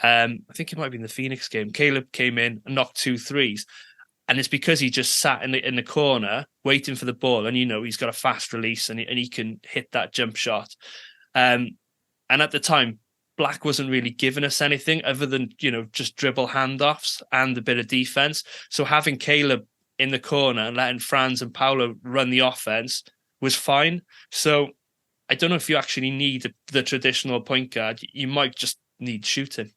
I think it might be in the Phoenix game. Caleb came in and knocked 2 threes. And it's because he just sat in the corner waiting for the ball, and he's got a fast release and he can hit that jump shot. And at the time, Black wasn't really giving us anything other than just dribble handoffs and a bit of defense. So having Caleb in the corner and letting Franz and Paolo run the offense was fine. So I don't know if you actually need the traditional point guard. You might just need shooting.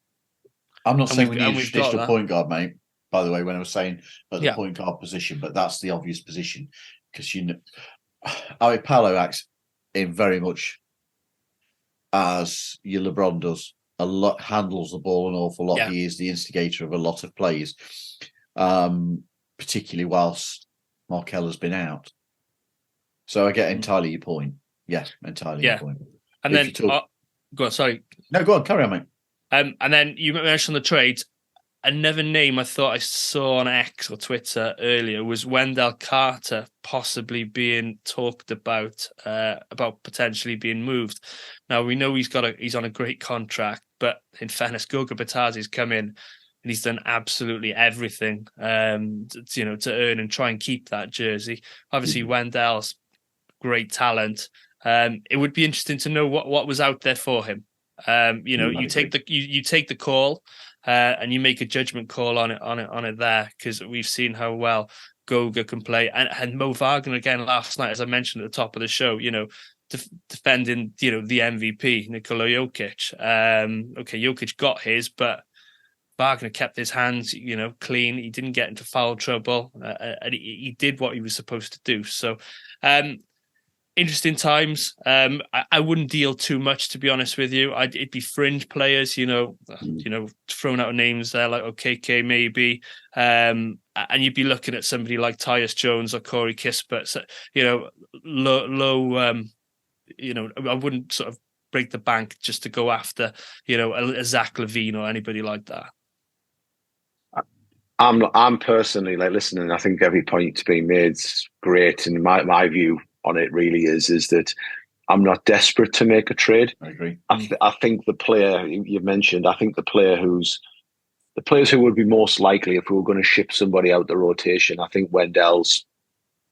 I'm not saying we need a traditional point guard, mate. By the way, when I was saying at the point guard position, but that's the obvious position because Paolo acts in very much as your LeBron does. A lot, handles the ball an awful lot. Yeah. He is the instigator of a lot of plays, particularly whilst Markel has been out. So I get entirely your point. Yes, entirely your point. And then go on. Sorry, no, go on. Carry on, mate. And then you mentioned the trades. Another name I thought I saw on X or Twitter earlier was Wendell Carter possibly being talked about potentially being moved. Now we know he's on a great contract, but in fairness, Goga Batazi's come in and he's done absolutely everything to earn and try and keep that jersey. Obviously, Wendell's great talent. It would be interesting to know what was out there for him. You take the call. And you make a judgment call on it there, because we've seen how well Goga can play, and Mo Wagner again last night, as I mentioned at the top of the show. Defending the MVP Nikola Jokic. Jokic got his, but Wagner kept his hands clean. He didn't get into foul trouble, and he did what he was supposed to do. So. Interesting times. I wouldn't deal too much, to be honest with you. It'd be fringe players, throwing out names there like OKK maybe, and you'd be looking at somebody like Tyus Jones or Corey Kispert. So, low. I wouldn't sort of break the bank just to go after a Zach LaVine or anybody like that. I'm personally listening. I think every point being made is great, and my view on it really is that I'm not desperate to make a trade. I agree. I think the player you've mentioned, the players who would be most likely if we were going to ship somebody out the rotation, I think Wendell's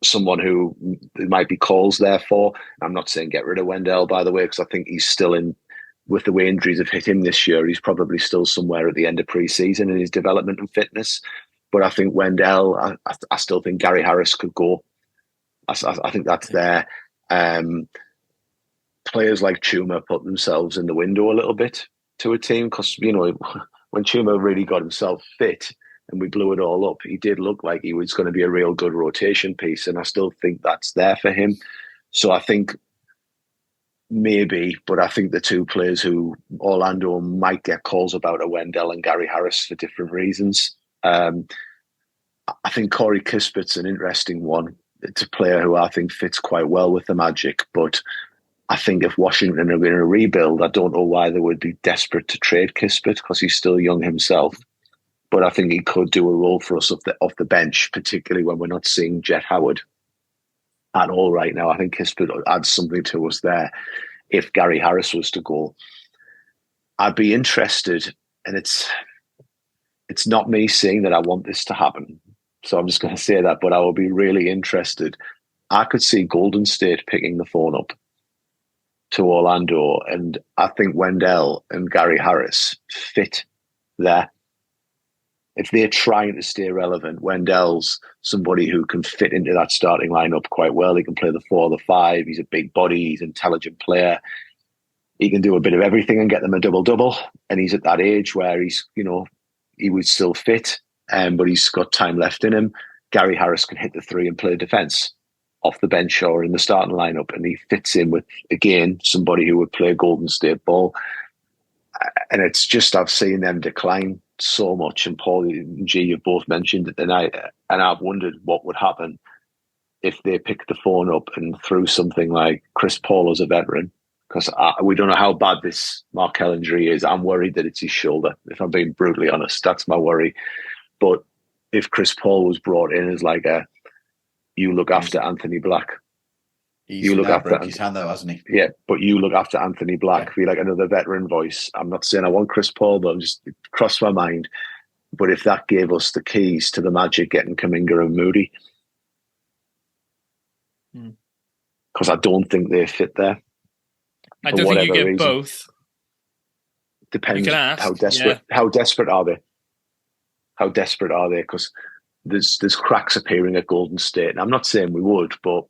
someone who there might be calls there for. I'm not saying get rid of Wendell, by the way, because I think he's still in, with the way injuries have hit him this year, he's probably still somewhere at the end of pre-season in his development and fitness. But I think Wendell, I still think Gary Harris could go. I think that's there. Players like Chuma put themselves in the window a little bit to a team because, when Chuma really got himself fit and we blew it all up, he did look like he was going to be a real good rotation piece. And I still think that's there for him. So I think maybe, but I think the two players who Orlando might get calls about are Wendell and Gary Harris for different reasons. I think Corey Kispert's an interesting one. It's a player who I think fits quite well with the Magic, but I think if Washington are going to rebuild, I don't know why they would be desperate to trade Kispert because he's still young himself. But I think he could do a role for us off the bench, particularly when we're not seeing Jet Howard at all right now. I think Kispert adds something to us there. If Gary Harris was to go, I'd be interested, and it's not me saying that I want this to happen. So I'm just going to say that, but I will be really interested. I could see Golden State picking the phone up to Orlando, and I think Wendell and Gary Harris fit there. If they're trying to stay relevant, Wendell's somebody who can fit into that starting lineup quite well. He can play the 4 or the 5. He's a big body. He's an intelligent player. He can do a bit of everything and get them a double-double. And he's at that age where he's, he would still fit, but he's got time left in him. Gary Harris can hit the 3 and play defense off the bench or in the starting lineup, and he fits in with, again, somebody who would play Golden State ball. And it's just, I've seen them decline so much, and Paul and G, you've both mentioned it tonight, and I've wondered what would happen if they picked the phone up and threw something like Chris Paul as a veteran, because we don't know how bad this Markel injury is. I'm worried that it's his shoulder, if I'm being brutally honest. That's my worry. But if Chris Paul was brought in as like you look after Anthony Black. He's now broke his hand though, hasn't he? Yeah, but you look after Anthony Black. Be like another veteran voice. I'm not saying I want Chris Paul, but it crossed my mind. But if that gave us the keys to the Magic getting Kuminga and Moody, because I don't think they fit there. I don't think you get both. Depends how desperate. Yeah. How desperate are they? How desperate are they? Because there's cracks appearing at Golden State. And I'm not saying we would, but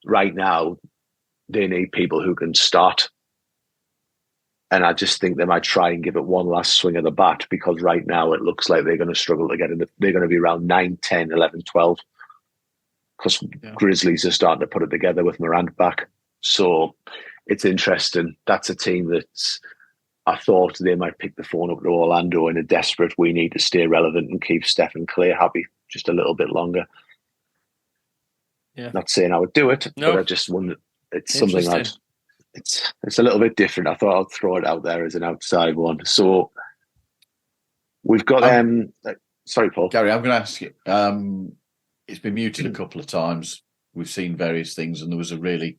right now they need people who can start. And I just think they might try and give it one last swing of the bat, because right now it looks like they're going to struggle to get in. They're going to be around 9, 10, 11, 12. Because Grizzlies are starting to put it together with Morant back. So it's interesting. That's a team that's, I thought they might pick the phone up to Orlando in a desperate, we need to stay relevant and keep Steph and Clay happy just a little bit longer. Yeah. Not saying I would do it, but I just wonder, it's something it's a little bit different. I thought I'd throw it out there as an outside one. So we've got sorry, Paul. Gary, I'm going to ask you. It's been muted a couple of times. We've seen various things, and there was a really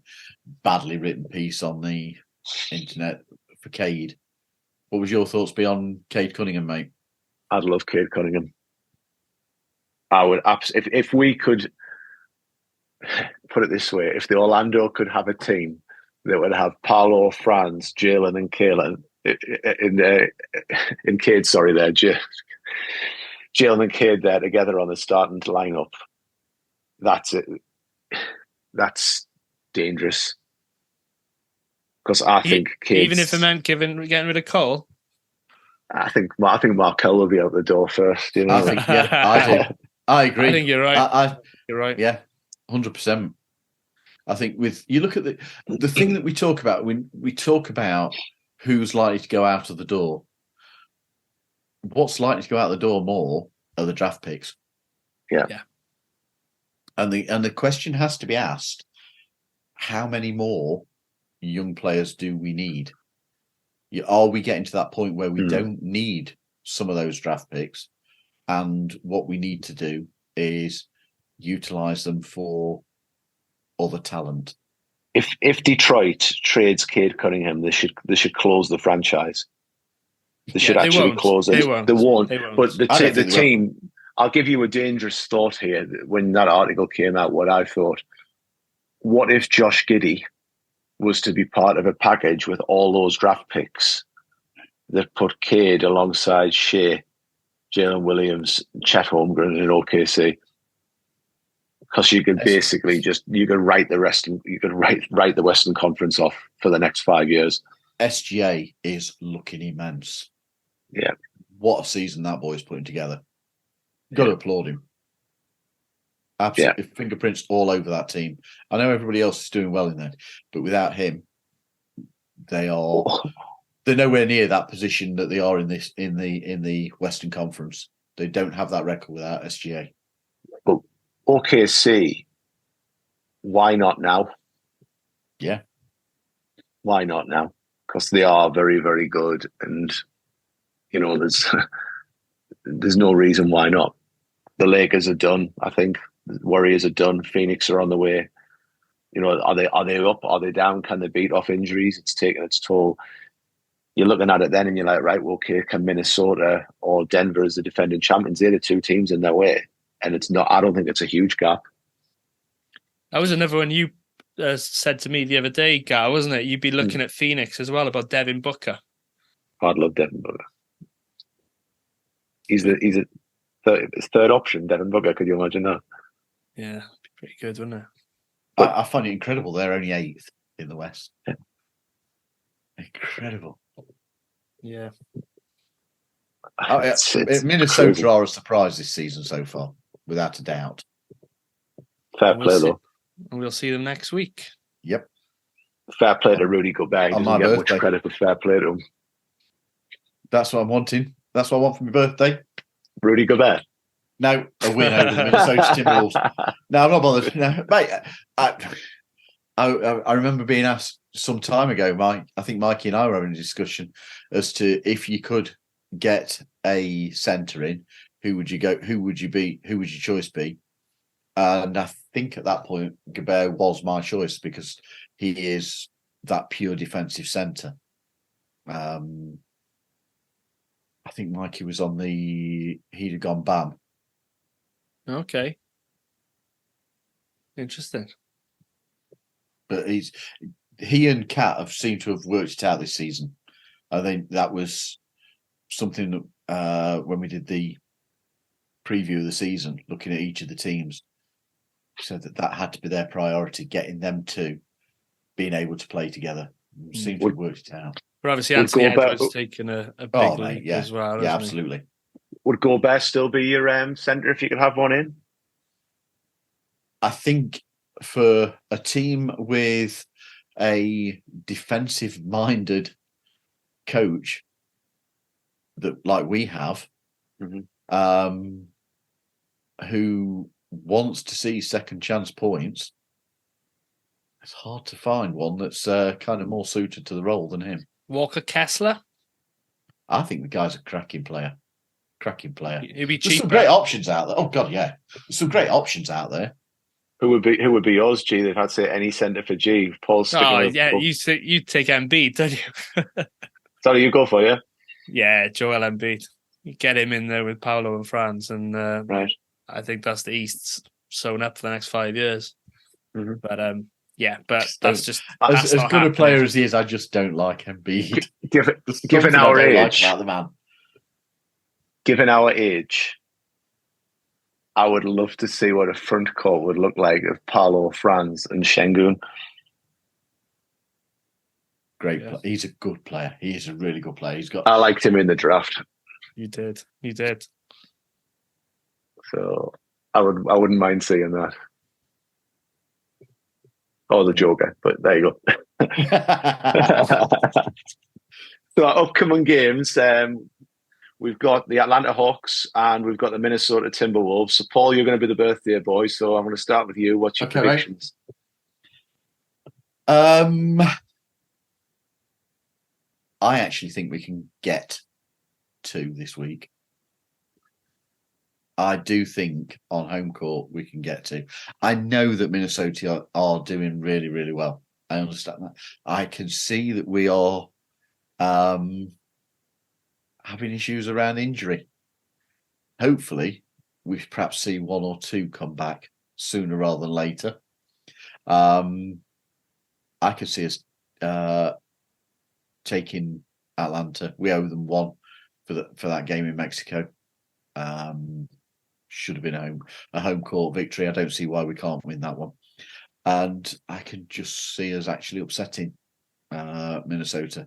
badly written piece on the internet for Cade. What was your thoughts beyond Cade Cunningham, mate? I'd love Cade Cunningham. I would if we could put it this way: if the Orlando could have a team that would have Paolo, Franz, Jalen, and Kalen in Cade, sorry, there, Jalen and Cade there together on the starting lineup. That's it. That's dangerous. Because I think even if it meant getting rid of Cole, I think Markel will be out the door first. You know, I think I agree. I think you're right. You're right. Yeah, 100%. I think you look at the thing that we talk about when we talk about who's likely to go out of the door. What's likely to go out the door more are the draft picks. Yeah. And the question has to be asked: how many more young players do we need? Are we getting to that point where we don't need some of those draft picks, and what we need to do is utilize them for other talent? If Detroit trades Cade Cunningham, they should close the franchise. They should actually close it. They won't. But the team. I'll give you a dangerous thought here. When that article came out, what I thought: what if Josh Giddey was to be part of a package with all those draft picks that put Cade alongside Shea, Jalen Williams, Chet Holmgren in OKC. Because you could basically you could write the Western Conference off for the next 5 years. SGA is looking immense. Yeah. What a season that boy's putting together. Got to applaud him. Absolutely. Fingerprints all over that team. I know everybody else is doing well in there, but without him, they're nowhere near that position that they are in the Western Conference. They don't have that record without SGA. But OKC, why not now? Yeah. Why not now? Because they are very, very good, and there's no reason why not. The Lakers are done, I think. The Warriors are done. Phoenix are on the way. Are they up? Are they down? Can they beat off injuries? It's taken its toll. You're looking at it then, and you're like, right, well, okay, can Minnesota or Denver as the defending champions? They're the two teams in their way, and it's not. I don't think it's a huge gap. That was another one you said to me the other day, Gar, wasn't it? You'd be looking at Phoenix as well about Devin Booker. I'd love Devin Booker. He's a third option, Devin Booker. Could you imagine that? Yeah, be pretty good, wouldn't it? But I find it incredible. They're only 8th in the West. Yeah. Incredible. Yeah. Minnesota crazy. Are a surprise this season so far, without a doubt. Fair play, though. And we'll see them next week. Yep. Fair play to Rudy Gobert. He doesn't get much credit for fair play to him. That's what I'm wanting. That's what I want for my birthday. Rudy Gobert. No, a win over the Minnesota Timberwolves. No, I'm not bothered. No, mate, I remember being asked some time ago, I think Mikey and I were having a discussion as to if you could get a centre in, who would you go? Who would you be? Who would your choice be? And I think at that point, Gobert was my choice because he is that pure defensive centre. I think Mikey was on he'd have gone Bam. Okay. Interesting. But he and Kat have seemed to have worked it out this season. I think that was something that when we did the preview of the season, looking at each of the teams, said that had to be their priority, getting them to being able to play together. Seemed to have worked it out. But obviously, Anthony Edwards taken a big leap as well. Yeah, absolutely. Would Gobert still be your centre if you could have one in? I think for a team with a defensive-minded coach that, like we have, who wants to see second chance points, it's hard to find one that's kind of more suited to the role than him. Walker Kessler? I think the guy's a cracking player. He'd be cheaper. There's some great options out there. Oh God, yeah. There's some great options out there. Who would be yours, G? If I'd say any centre for G, Paul's sticking. Oh yeah, you take Embiid, don't you? Sorry, you go for you. Yeah, Joel Embiid. You get him in there with Paolo and Franz, and right. I think that's the East's sewn up for the next 5 years. Mm-hmm. But yeah, but that's just as good a player as he is. I just don't like Embiid. Given our age, like the man. Given our age, I would love to see what a front court would look like of Paolo, Franz, and Şengün. Great player. He's a good player. He is a really good player. I liked him in the draft. You did. So I wouldn't mind seeing that. Or the Joker, but there you go. So upcoming games, we've got the Atlanta Hawks and we've got the Minnesota Timberwolves. So Paul, you're going to be the birthday boy, so I'm going to start with you. What's your predictions? Right. I actually think we can get 2 this week. I do think on home court we can get 2. I know that Minnesota are doing really, really well. I understand that. I can see that we are having issues around injury. Hopefully, we perhaps see 1 or 2 come back sooner rather than later. I could see us taking Atlanta. We owe them 1 for that game in Mexico. Should have been a home court victory. I don't see why we can't win that one. And I can just see us actually upsetting Minnesota.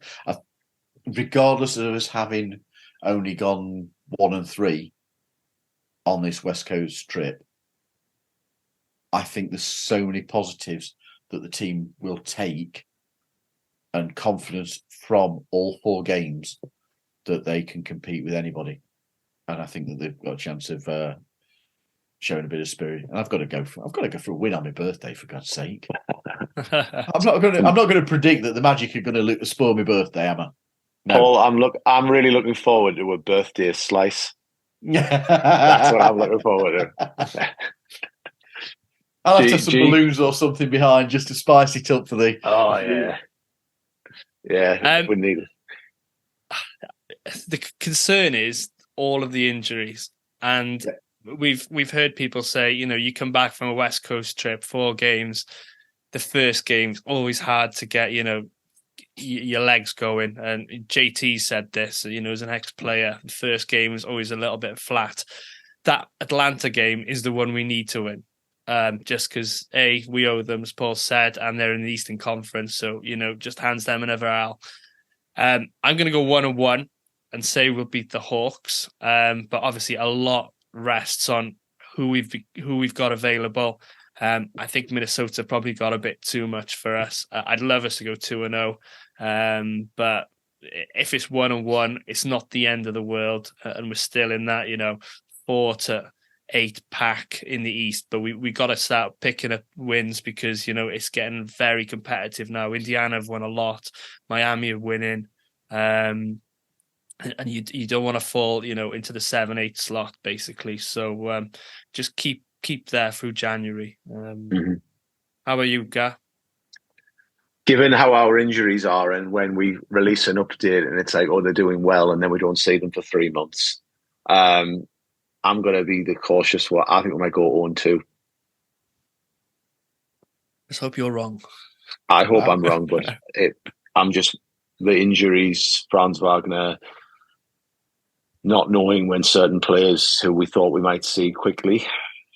Regardless of us having only gone 1-3 on this West Coast trip, I think there's so many positives that the team will take and confidence from all 4 games that they can compete with anybody. And I think that they've got a chance of showing a bit of spirit. And I've got to go for a win on my birthday, for God's sake. I'm not going to predict that the Magic are going to spoil my birthday, am I? No. Paul, I'm really looking forward to a birthday slice. That's what I'm looking forward to. I'll have to have some balloons or something behind just to spice it up for the. Oh yeah, yeah. We need it. The concern is all of the injuries, and we've heard people say, you come back from a West Coast trip, 4 games. The first game's always hard to get, your legs going. And JT said this, as an ex-player, the first game is always a little bit flat. That Atlanta game is the one we need to win. Just because, we owe them, as Paul said, and they're in the Eastern Conference. So, just hands them another L. I'm going to go 1-1 and say we'll beat the Hawks. But obviously a lot rests on who we've got available. I think Minnesota probably got a bit too much for us. I'd love us to go 2-0. But if it's 1-1, it's not the end of the world. And we're still in that, 4 to 8 pack in the East. But we got to start picking up wins because, it's getting very competitive now. Indiana have won a lot. Miami are winning. And you don't want to fall, into the 7-8 slot, basically. So just keep there through January. How about you, Gar? Given how our injuries are, and when we release an update and it's like, they're doing well, and then we don't see them for 3 months, I'm going to be the cautious one. I think we might go 0-2. Let's hope you're wrong. I hope I'm wrong, but I'm just the injuries, Franz Wagner, not knowing when certain players who we thought we might see quickly,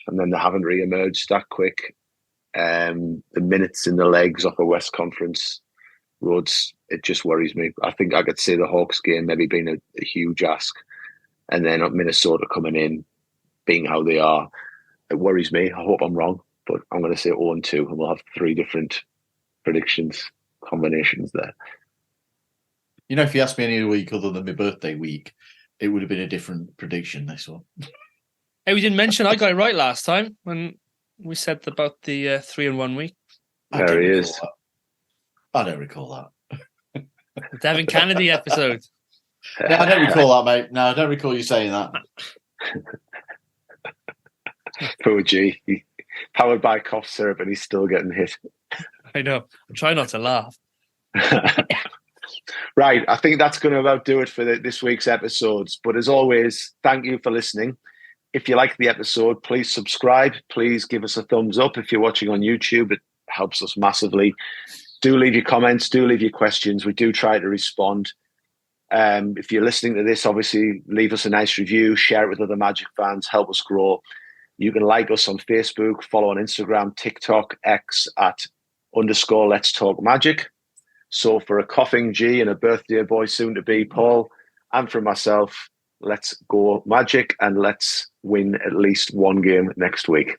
and then they haven't re-emerged that quick. The minutes in the legs off a West Conference roads, it just worries me. I think I could see the Hawks game maybe being a huge ask, and then Minnesota coming in, being how they are. It worries me. I hope I'm wrong, but I'm going to say 0-2, and we'll have 3 different predictions combinations there. If you asked me any week other than my birthday week, it would have been a different prediction, this one. Hey, we didn't mention I got it right last time when we said about the 3-1 week. There he is. I don't recall that. The Devin Kennedy episode. No, I don't recall that, mate. No, I don't recall you saying that. Poor G. Powered by cough syrup, and he's still getting hit. I know. I'm trying not to laugh. Right, I think that's going to about do it for this week's episodes. But as always, thank you for listening. If you like the episode, please subscribe. Please give us a thumbs up. If you're watching on YouTube, it helps us massively. Do leave your comments. Do leave your questions. We do try to respond. If you're listening to this, obviously, leave us a nice review. Share it with other Magic fans. Help us grow. You can like us on Facebook, follow on Instagram, TikTok, X at _Let's Talk Magic. So for a coughing G and a birthday boy soon to be, Paul, and for myself, let's go Magic and let's win at least 1 game next week.